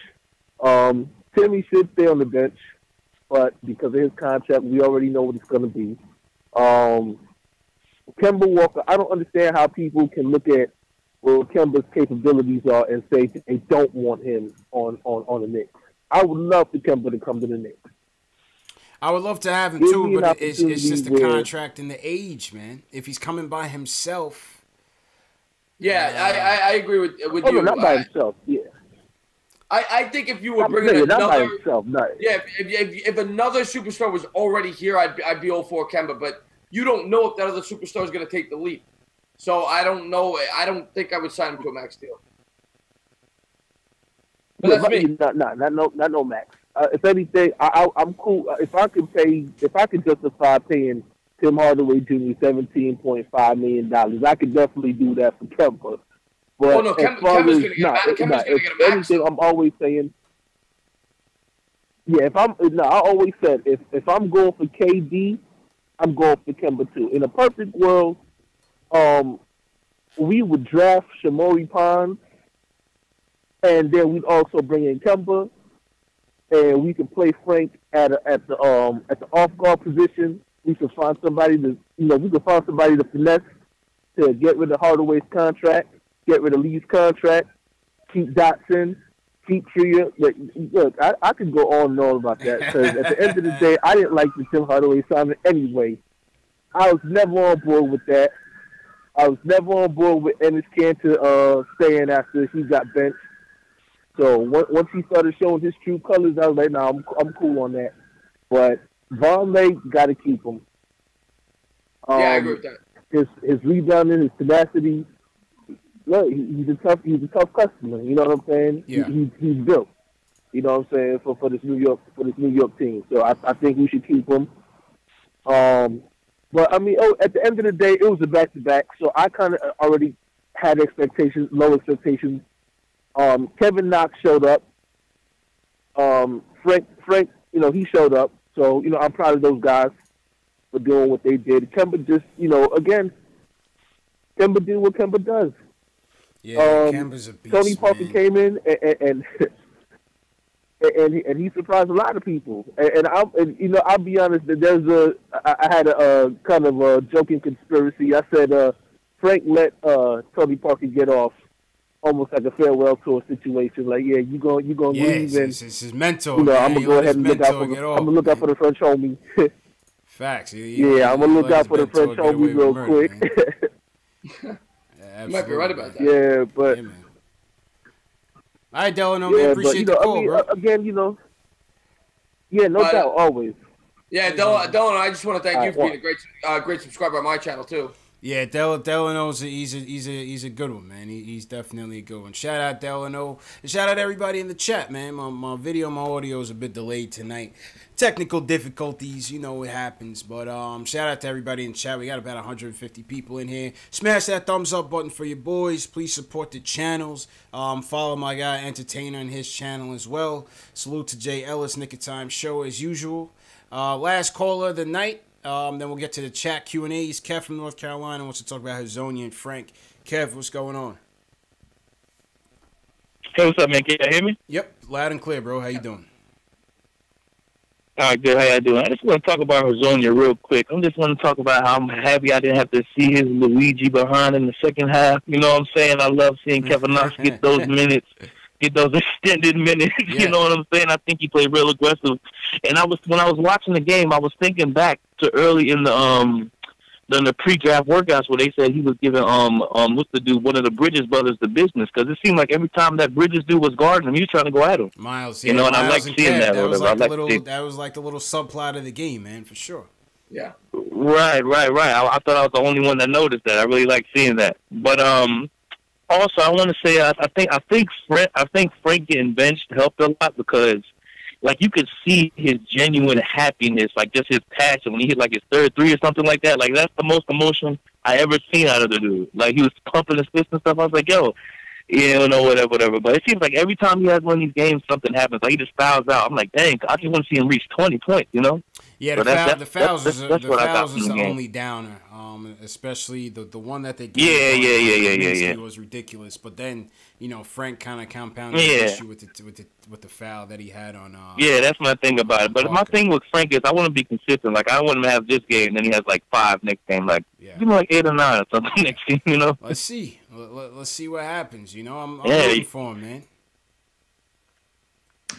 Speaker 10: Timmy should stay on the bench, but because of his contract, we already know what it's going to be. Kemba Walker, I don't understand how people can look at what Kemba's capabilities are and say that they don't want him on the Knicks. I would love for Kemba to come to the Knicks.
Speaker 1: I would love to have him too, but it's just the contract and the age, man. If he's coming by himself.
Speaker 3: Yeah, I agree with you.
Speaker 10: No, not by himself, yeah.
Speaker 3: I think if you were bringing another,
Speaker 10: not by himself,
Speaker 3: if another superstar was already here, I'd be all for Kemba, but you don't know if that other superstar is going to take the leap. So I don't know. I don't think I would sign him to a max deal. But that's me.
Speaker 10: Not no max. If anything, I'm cool. If I could justify paying Tim Hardaway Jr. $17.5 million, I could definitely do that for Kemba. But
Speaker 3: Kemba's going to get a max.
Speaker 10: Anything, I'm always saying. Yeah, I always said if I'm going for KD, I'm going for Kemba too. In a perfect world, we would draft Shamori Pond, and then we'd also bring in Kemba, and we can play Frank at the off guard position. We can find somebody to finesse to get rid of Hardaway's contract, get rid of Lee's contract, keep Dotson, keep Tria. Look, I could go on and on about that because at the end of the day, I didn't like the Tim Hardaway signing anyway. I was never on board with that. I was never on board with Ennis Cantor staying after he got benched. So once he started showing his true colors, I was like, nah, I'm cool on that. But Vonleh got to keep him.
Speaker 3: Yeah, I agree with that.
Speaker 10: His rebounding, his tenacity. Look, he's a tough customer. You know what I'm saying?
Speaker 1: Yeah.
Speaker 10: He's built. You know what I'm saying for this New York team. So I think we should keep him. But I mean, at the end of the day, it was a back-to-back. So I kind of already had low expectations. Kevin Knox showed up. Frank, he showed up. So I'm proud of those guys for doing what they did. Kemba just, again, Kemba did what Kemba does.
Speaker 1: Yeah, Kemba's a beast.
Speaker 10: Tony Parker
Speaker 1: man.
Speaker 10: came in and he surprised a lot of people. And I'll be honest. I had a kind of a joking conspiracy. I said Frank let Tony Parker get off almost like a farewell tour situation. Like, yeah, you gonna leave, and
Speaker 1: it's his mentor.
Speaker 10: I'm gonna go ahead and look out for the French homie.
Speaker 1: Facts.
Speaker 10: Yeah, I'm gonna look out for the French homie real quick.
Speaker 3: You might be right about that.
Speaker 10: Yeah, but.
Speaker 1: Yeah, man. All right, Delano, man. Appreciate the call, bro.
Speaker 10: Again, yeah, no doubt, always.
Speaker 3: Yeah, Delano, I just want to thank you for being a great subscriber on my channel too.
Speaker 1: Yeah, Delano's he's a good one, man. He's definitely a good one. Shout out Delano. And shout out everybody in the chat, man. My video, my audio is a bit delayed tonight. Technical difficulties, it happens. But shout out to everybody in chat. We got about 150 people in here. Smash that thumbs up button for your boys. Please support the channels. Follow my guy Entertainer and his channel as well. Salute to Jay Ellis, Nick of Time Show as usual. Last caller of the night. Then we'll get to the chat Q&As. Kev from North Carolina wants to talk about Hazonia and Frank. Kev, what's going on?
Speaker 11: Hey, what's up, man? Can you hear me?
Speaker 1: Yep, loud and clear, bro. How you doing?
Speaker 11: All right, good. How y'all doing? I just want to talk about Hazonia real quick. I just want to talk about how I'm happy I didn't have to see his Luigi behind in the second half. You know what I'm saying? I love seeing Kevin Knox get those minutes. Get those extended minutes,
Speaker 1: Yeah.
Speaker 11: You know what I'm saying? I think he played real aggressive. And when I was watching the game, I was thinking back to early in the pre-draft workouts where they said he was giving what's the dude, one of the Bridges brothers, the business, because it seemed like every time that Bridges dude was guarding him, he was trying to go at him.
Speaker 1: Miles,
Speaker 11: and I like seeing that.
Speaker 1: That was like the little subplot of the game, man, for sure.
Speaker 3: Yeah.
Speaker 11: Right. I thought I was the only one that noticed that. I really like seeing that. But also, I want to say I think Frank getting benched helped a lot because, like, you could see his genuine happiness, like just his passion when he hit like his third three or something like that. Like, that's the most emotion I ever seen out of the dude. Like, he was pumping his fist and stuff. I was like, yo, whatever. But it seems like every time he has one of these games, something happens. Like, he just fouls out. I'm like, dang, I just want to see him reach 20 points,
Speaker 1: Yeah,
Speaker 11: so
Speaker 1: the fouls is the
Speaker 11: game.
Speaker 1: only downer, especially the one that they gave.
Speaker 11: Yeah.
Speaker 1: was ridiculous. But then Frank kind of compounded the issue with the foul that he had on.
Speaker 11: Yeah, that's my thing about it. But
Speaker 1: Walker.
Speaker 11: my thing with Frank is I want to be consistent. Like, I don't want him to have this game, and then he has like 5 next game. Like, give him like 8 or 9 or something next game.
Speaker 1: Let's see. Let's see what happens. I'm rooting for him, man.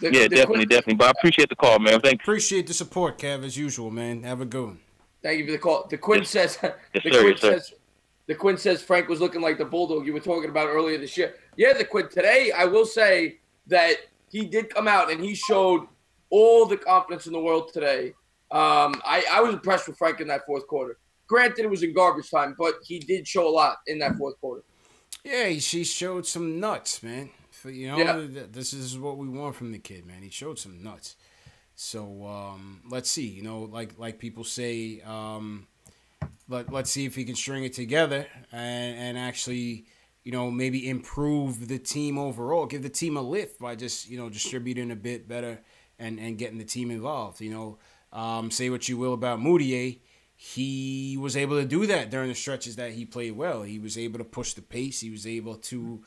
Speaker 11: Definitely. But I appreciate the call, man. Thanks.
Speaker 1: Appreciate the support, Kev, as usual, man. Have a good one.
Speaker 3: Thank you for the call. The Quinn says. The Quinn says Frank was looking like the bulldog you were talking about earlier this year. Yeah, the Quinn. Today, I will say that he did come out and he showed all the confidence in the world today. I was impressed with Frank in that fourth quarter. Granted, it was in garbage time, but he did show a lot in that fourth quarter.
Speaker 1: Yeah, he showed some nuts, man. This is what we want from the kid, man. He showed some nuts. So let's see. Like people say, let's see if he can string it together and actually, maybe improve the team overall. Give the team a lift by just distributing a bit better and getting the team involved. Say what you will about Moutier. He was able to do that during the stretches that he played well. He was able to push the pace. He was able to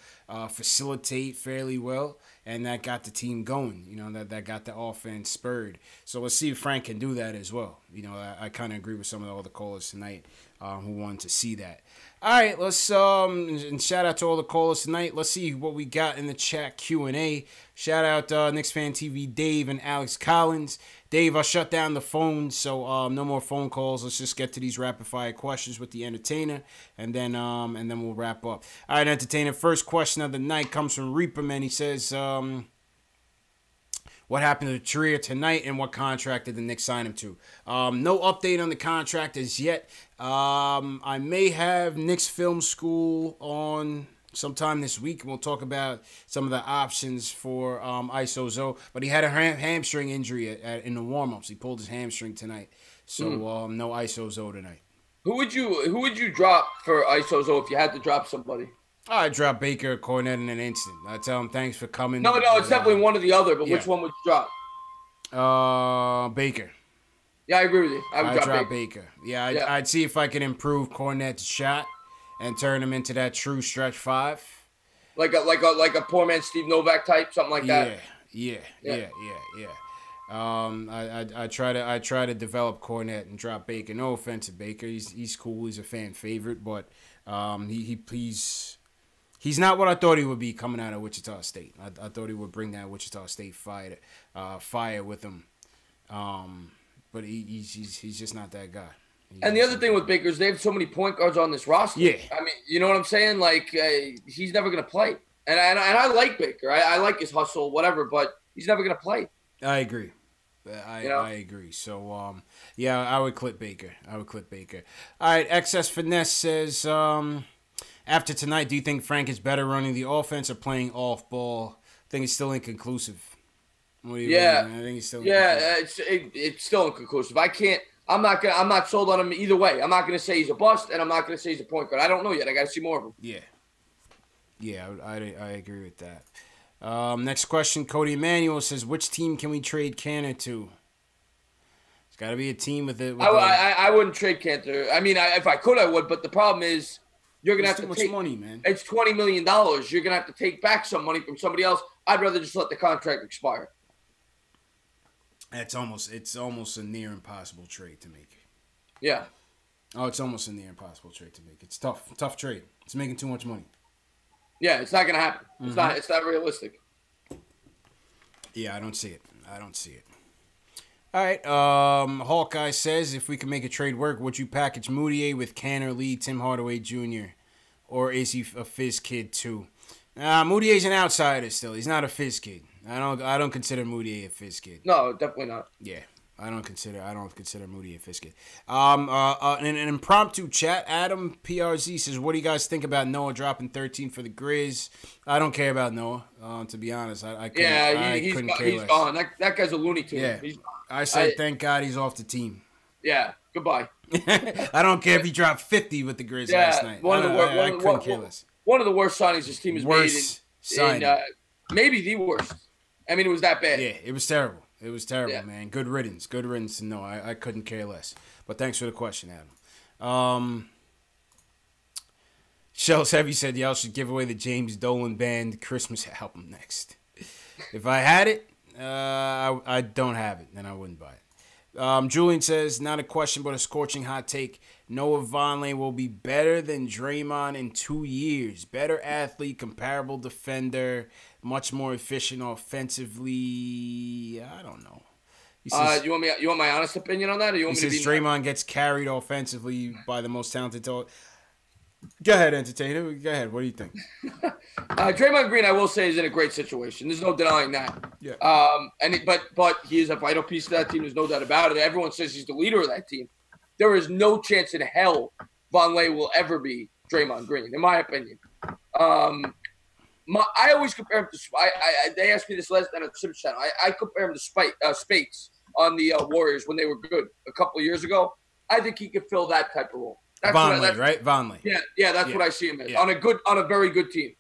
Speaker 1: facilitate fairly well, and that got the team going. You know, that got the offense spurred. So let's see if Frank can do that as well. You know, I kind of agree with some of the other callers tonight who wanted to see that. All right, let's and shout out to all the callers tonight. Let's see what we got in the chat Q&A. Shout out Knicks Fan TV Dave and Alex Collins. Dave, I'll shut down the phone, so no more phone calls. Let's just get to these rapid fire questions with the entertainer, and then we'll wrap up. All right, entertainer. First question of the night comes from Reaperman. He says, what happened to Trier tonight, and what contract did the Knicks sign him to? No update on the contract as yet. I may have Knicks Film School on sometime this week, and we'll talk about some of the options for ISO, but he had a hamstring injury in the warm-ups. He pulled his hamstring tonight, so no ISO tonight.
Speaker 3: Who would you drop for ISO if you had to drop somebody?
Speaker 1: I'd drop Baker or Cornette in an instant. I tell him thanks for coming.
Speaker 3: No, it's definitely one or the other, but which one would you
Speaker 1: drop? Baker.
Speaker 3: Yeah, I agree with you.
Speaker 1: I'd drop Baker. Yeah, I'd see if I could improve Cornette's shot and turn him into that true stretch five.
Speaker 3: Like a poor man Steve Novak type, something like that.
Speaker 1: Yeah. I try to develop Cornette and drop Baker. No offense to Baker, he's cool. He's a fan favorite, but he's not what I thought he would be coming out of Wichita State. I thought he would bring that Wichita State fire with him, but he's just not that guy.
Speaker 3: And the other thing with Baker is they have so many point guards on this roster.
Speaker 1: Yeah.
Speaker 3: I mean, you know what I'm saying? Like, he's never going to play. And I like Baker. I like his hustle, whatever, but he's never going to play.
Speaker 1: I agree. I agree. So, I would clip Baker. All right, XS Finesse says, after tonight, do you think Frank is better running the offense or playing off ball? I think it's still inconclusive. What do you think? I think it's still
Speaker 3: it's still inconclusive. I'm not sold on him either way. I'm not going to say he's a bust, and I'm not going to say he's a point guard. I don't know yet. I got to see more of him.
Speaker 1: Yeah, I agree with that. Next question, Cody Emanuel says, which team can we trade Cantor to? It's got to be a team with it.
Speaker 3: I wouldn't trade Cantor. I mean, if I could, I would. But the problem is you're going to have to take
Speaker 1: money, man.
Speaker 3: It's $20 million. You're going to have to take back some money from somebody else. I'd rather just let the contract expire.
Speaker 1: It's almost a near impossible trade to make.
Speaker 3: Yeah.
Speaker 1: Oh, it's almost a near impossible trade to make. It's tough trade. It's making too much money.
Speaker 3: Yeah, it's not gonna happen. It's not realistic.
Speaker 1: Yeah, I don't see it. All right. Hawkeye says, if we can make a trade work, would you package Moutier with Cantor, Lee, Tim Hardaway Jr., or is he a Fizz kid too? Moutier's an outsider still. He's not a Fizz kid. I don't consider Moutier a Fizz kid.
Speaker 3: No, definitely not.
Speaker 1: Yeah, I don't consider Moutier a Fizz kid. An impromptu chat. Adam PRZ says, "What do you guys think about Noah dropping 13 for the Grizz?" I don't care about Noah. To be honest, I couldn't care
Speaker 3: he's
Speaker 1: less.
Speaker 3: gone. That guy's a loony tune.
Speaker 1: Yeah, I said thank God he's off the team.
Speaker 3: Yeah, goodbye.
Speaker 1: I don't care if he dropped 50 with the Grizz last night. I couldn't care less.
Speaker 3: One of the worst signings this team has made. Maybe the worst. I mean, it was that bad.
Speaker 1: Yeah, it was terrible. Man. Good riddance to Noah. I couldn't care less. But thanks for the question, Adam. Shells Heavy said y'all should give away the James Dolan Band Christmas album next. If I had it, I don't have it, then I wouldn't buy it. Julian says, not a question, but a scorching hot take. Noah Vonleh will be better than Draymond in 2 years. Better athlete, comparable defender, much more efficient offensively. I don't know. He says,
Speaker 3: you want my honest opinion on that, or you want me to be?
Speaker 1: He says Draymond gets carried offensively by the most talented. Go ahead, entertainer. Go ahead. What do you think?
Speaker 3: Draymond Green, I will say, is in a great situation. There's no denying that.
Speaker 1: Yeah.
Speaker 3: But he is a vital piece of that team. There's no doubt about it. Everyone says he's the leader of that team. There is no chance in hell Vonleh will ever be Draymond Green, in my opinion. I always compare him to. They asked me this last night on the Super Channel. I compare him to Spates on the Warriors when they were good a couple of years ago. I think he could fill that type of role.
Speaker 1: Vonleh, right? Vonleh.
Speaker 3: Yeah, that's what I see him as on a very good team.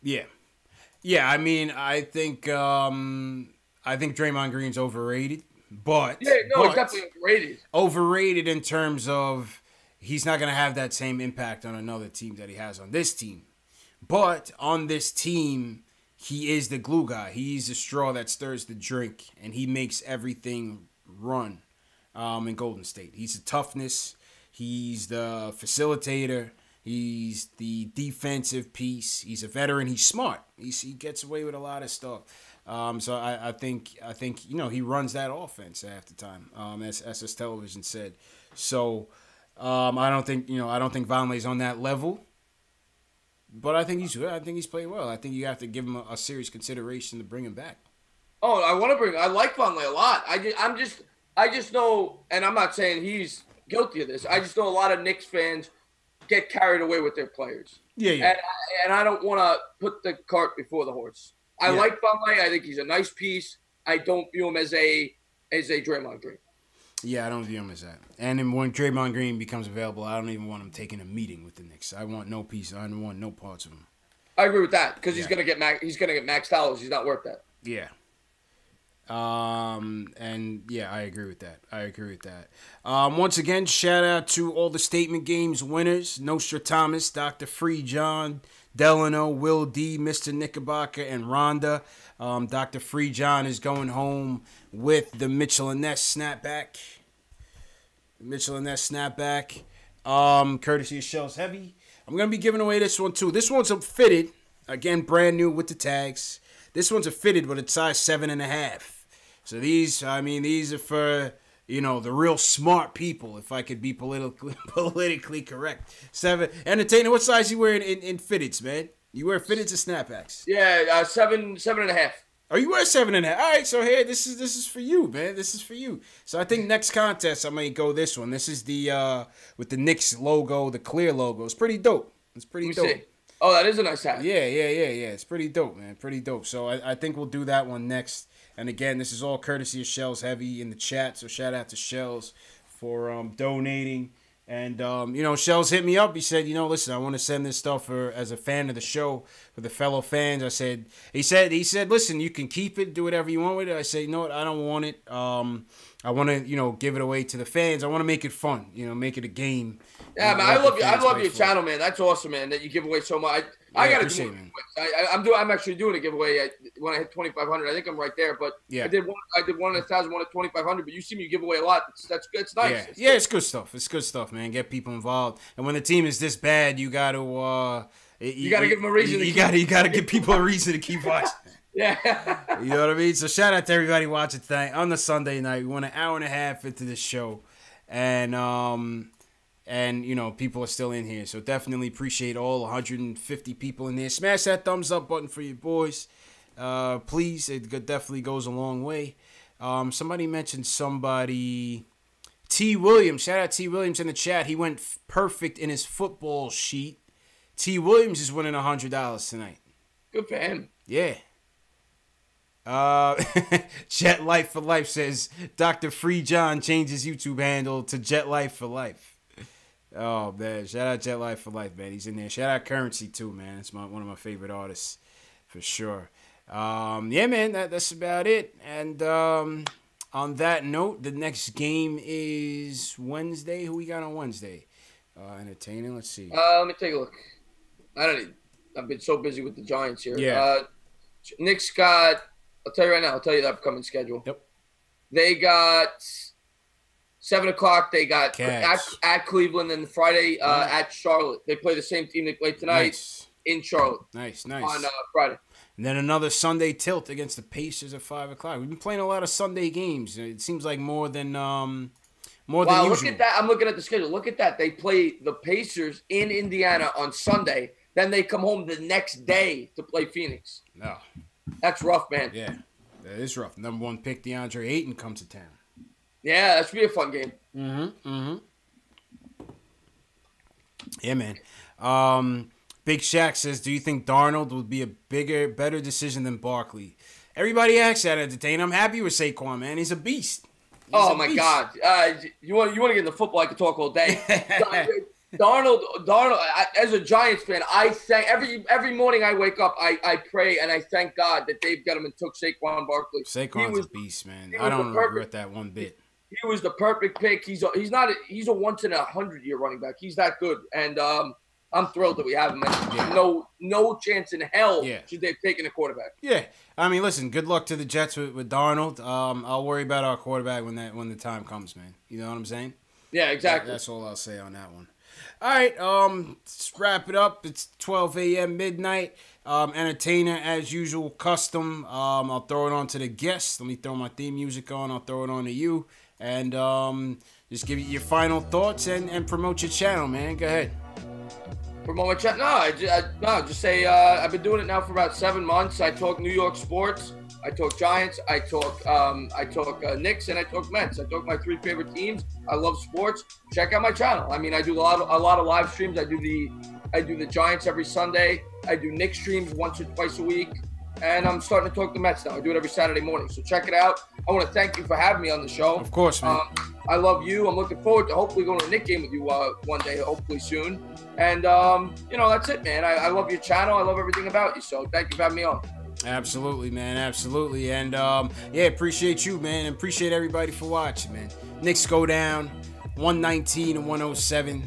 Speaker 1: Yeah. I mean, I think Draymond Green's overrated, but
Speaker 3: he's definitely overrated.
Speaker 1: Overrated in terms of he's not going to have that same impact on another team that he has on this team. But on this team, he is the glue guy. He's the straw that stirs the drink, and he makes everything run in Golden State. He's the toughness. He's the facilitator. He's the defensive piece. He's a veteran. He's smart. He gets away with a lot of stuff. So I think he runs that offense half the time. As his television said. So I don't think Vonleh's on that level. But I think he's playing well. I think you have to give him a serious consideration to bring him back.
Speaker 3: Oh, I like Vonleh a lot. I just know, and I'm not saying he's guilty of this. I just know a lot of Knicks fans get carried away with their players.
Speaker 1: Yeah.
Speaker 3: And I don't want to put the cart before the horse. I like Vonleh. I think he's a nice piece. I don't view him as a Draymond Green.
Speaker 1: Yeah, I don't view him as that. And then when Draymond Green becomes available, I don't even want him taking a meeting with the Knicks. I want no piece. I don't want no parts of him.
Speaker 3: I agree with that because he's gonna get max dollars. He's not worth that.
Speaker 1: Yeah. And yeah, I agree with that. Once again, shout out to all the statement games winners: Nostradamus, Dr. Free John, Delano, Will D, Mr. Knickerbocker, and Rhonda. Dr. Free John is going home with the Mitchell and Ness snapback. Courtesy of Shells Heavy. I'm gonna be giving away this one too. This one's a fitted, again, brand new with the tags. This one's a fitted, but it's size 7.5. So these are for, the real smart people, if I could be politically correct. 7. Entertainer, what size you wearing in fitteds, man? You wear fitteds or snapbacks?
Speaker 3: Yeah, 7.5.
Speaker 1: Oh, you wear 7.5. All right, so here, this is for you, man. This is for you. So I think next contest, I might go this one. This is the with the Knicks logo, the clear logo. It's pretty dope. Let me see.
Speaker 3: Oh, that is a nice hat.
Speaker 1: Yeah. It's pretty dope, man. Pretty dope. So I think we'll do that one next. And again, this is all courtesy of Shells Heavy in the chat. So shout out to Shells for donating. And, Shells hit me up. He said, listen, I want to send this stuff as a fan of the show for the fellow fans. He said, listen, you can keep it, do whatever you want with it. I said, you know what? I don't want it. I want to, give it away to the fans. I want to make it fun, make it a game.
Speaker 3: Yeah, man, I love your channel, man. That's awesome, man, that you give away so much. I got to do it. I'm actually doing a giveaway when I hit 2,500. I think I'm right there, but yeah. I did one at 1,000, one at 2,500. But you see me give away a lot. That's good. It's nice.
Speaker 1: Yeah, it's good stuff. It's good stuff, man. Get people involved. And when the team is this bad, you got to
Speaker 3: you got to give them a reason.
Speaker 1: You got to give people a reason to keep watching.
Speaker 3: Yeah.
Speaker 1: You know what I mean? So shout out to everybody watching tonight on the Sunday night. We went an hour and a half into the show, and people are still in here. So definitely appreciate all 150 people in there. Smash that thumbs up button for your boys. Please. It definitely goes a long way. Somebody mentioned T. Williams. Shout out T. Williams in the chat. He went perfect in his football sheet. T. Williams is winning $100 tonight.
Speaker 3: Good for him.
Speaker 1: Yeah. Jet Life for Life says Dr. Free John changes YouTube handle to Jet Life for Life. Oh, man. Shout out Jet Life for Life, man. He's in there. Shout out Currency, too, man. It's one of my favorite artists, for sure. Yeah, man, that's about it. And on that note, the next game is Wednesday. Who we got on Wednesday? Entertaining. Let's see.
Speaker 3: Let me take a look. I've been so busy with the Giants here.
Speaker 1: Yeah.
Speaker 3: Knicks got, I'll tell you right now, the upcoming schedule.
Speaker 1: Yep.
Speaker 3: They got 7 o'clock. They got at Cleveland, and Friday at Charlotte. They play the same team they played tonight in Charlotte.
Speaker 1: Nice.
Speaker 3: On Friday.
Speaker 1: And then another Sunday tilt against the Pacers at 5 o'clock. We've been playing a lot of Sunday games. It seems like more than usual.
Speaker 3: Look at that. I'm looking at the schedule. Look at that. They play the Pacers in Indiana on Sunday. Then they come home the next day to play Phoenix.
Speaker 1: No.
Speaker 3: That's rough, man.
Speaker 1: Yeah, that is rough. Number 1 pick DeAndre Ayton comes to town.
Speaker 3: Yeah, that should be a fun game.
Speaker 1: Yeah, man. Big Shaq says, do you think Darnold would be a better decision than Barkley? Everybody asks that, Entertain. I'm happy with Saquon, man. He's a beast.
Speaker 3: My God. You want to get into football, I could talk all day. Darnold, as a Giants fan, I thank every morning I wake up, I pray and I thank God that they've got him and took Saquon Barkley.
Speaker 1: Saquon's a beast, man. I don't regret that one bit.
Speaker 3: He was the perfect pick. He's a once in 100 year running back. He's that good. And I'm thrilled that we have him. And no chance in hell should they have taken a quarterback.
Speaker 1: Yeah, I mean, listen, good luck to the Jets with Darnold. I'll worry about our quarterback when the time comes, man. You know what I'm saying?
Speaker 3: Yeah, exactly.
Speaker 1: That's all I'll say on that one. All right, let's wrap it up. It's 12 a.m. midnight. Entertainer as usual, custom. I'll throw it on to the guests. Let me throw my theme music on. I'll throw it on to you, and just give you your final thoughts and promote your channel, man. Go ahead.
Speaker 3: Promote my channel? No, just say I've been doing it now for about 7 months. I talk New York sports. I talk Giants. I talk Knicks, and I talk Mets. I talk my 3 favorite teams. I love sports. Check out my channel. I mean, I do a lot of live streams. I do the Giants every Sunday. I do Knicks streams once or twice a week, and I'm starting to talk the Mets now. I do it every Saturday morning. So check it out. I want to thank you for having me on the show.
Speaker 1: Of course, man.
Speaker 3: I love you. I'm looking forward to hopefully going to a Knicks game with you one day, hopefully soon. And that's it, man. I love your channel. I love everything about you. So thank you for having me on.
Speaker 1: Absolutely, man. Absolutely. And, appreciate you, man. And appreciate everybody for watching, man. Knicks go down 119-107.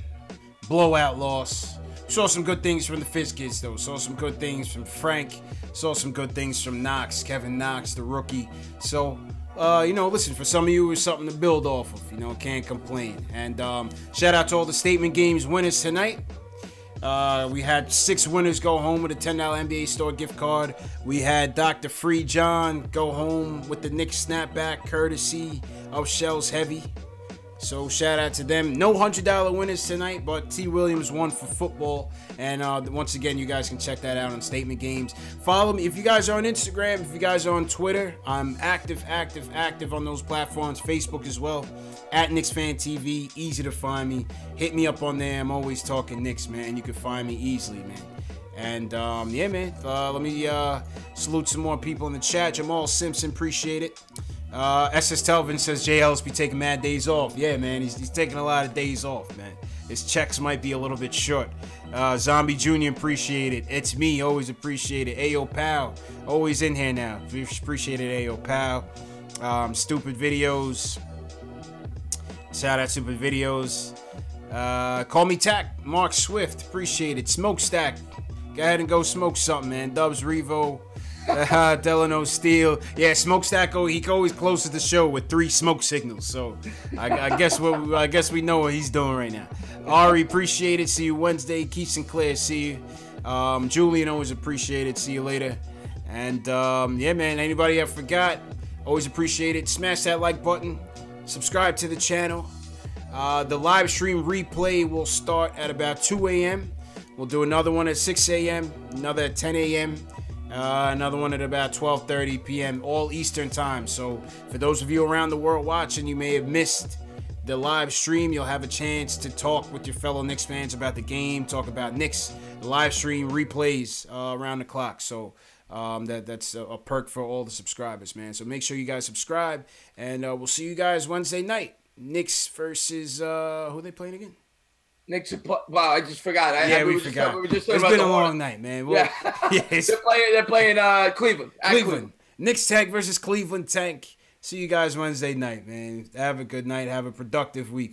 Speaker 1: Blowout loss. Saw some good things from the Fizz kids, though. Saw some good things from Frank. Saw some good things from Knox, Kevin Knox, the rookie. So, listen, for some of you, it was something to build off of. Can't complain. And shout out to all the Statement Games winners tonight. We had 6 winners go home with a $10 NBA store gift card. We had Dr. Free John go home with the Knicks snapback, courtesy of Shells Heavy. So shout out to them. No $100 winners tonight, but T. Williams won for football. And once again, you guys can check that out on Statement Games. Follow me. If you guys are on Instagram, if you guys are on Twitter, I'm active on those platforms. Facebook as well. At Knicks Fan TV. Easy to find me. Hit me up on there. I'm always talking Knicks, man. You can find me easily, man. And, man. Let me salute some more people in the chat. Jamal Simpson, appreciate it. SS Telvin says Jay Ellis be taking mad days off. Yeah, man, he's taking a lot of days off, man. His checks might be a little bit short. Zombie Jr., appreciate it. It's me, always appreciate it. Ayo Pal, always in here now. Appreciate it, Ayo Pal. Stupid Videos. Shout out Stupid Videos. Call me Tack. Mark Swift, appreciate it. Smokestack. Go ahead and go smoke something, man. Dubs Revo. Delano Steele. Yeah, Smokestack, he always closes the show with 3 smoke signals. So I guess we know what he's doing right now. Ari, appreciate it. See you Wednesday. Keith Sinclair, see you. Julian, always appreciate it. See you later. And man, anybody I forgot, always appreciate it. Smash that like button. Subscribe to the channel. The live stream replay will start at about 2 a.m. We'll do another one at 6 a.m., another at 10 a.m., another one at about 12:30 p.m. all Eastern time. So for those of you around the world watching, you may have missed the live stream. You'll have a chance to talk with your fellow Knicks fans about the game, talk about Knicks. The live stream replays around the clock. So that's a perk for all the subscribers, man. So make sure you guys subscribe, and we'll see you guys Wednesday night. Knicks versus who are they playing again?
Speaker 3: Knicks. Wow, I just forgot.
Speaker 1: We forgot. It's been a long night, man. Well,
Speaker 3: yeah. They're playing Cleveland.
Speaker 1: Cleveland. Knicks Tank versus Cleveland Tank. See you guys Wednesday night, man. Have a good night. Have a productive week.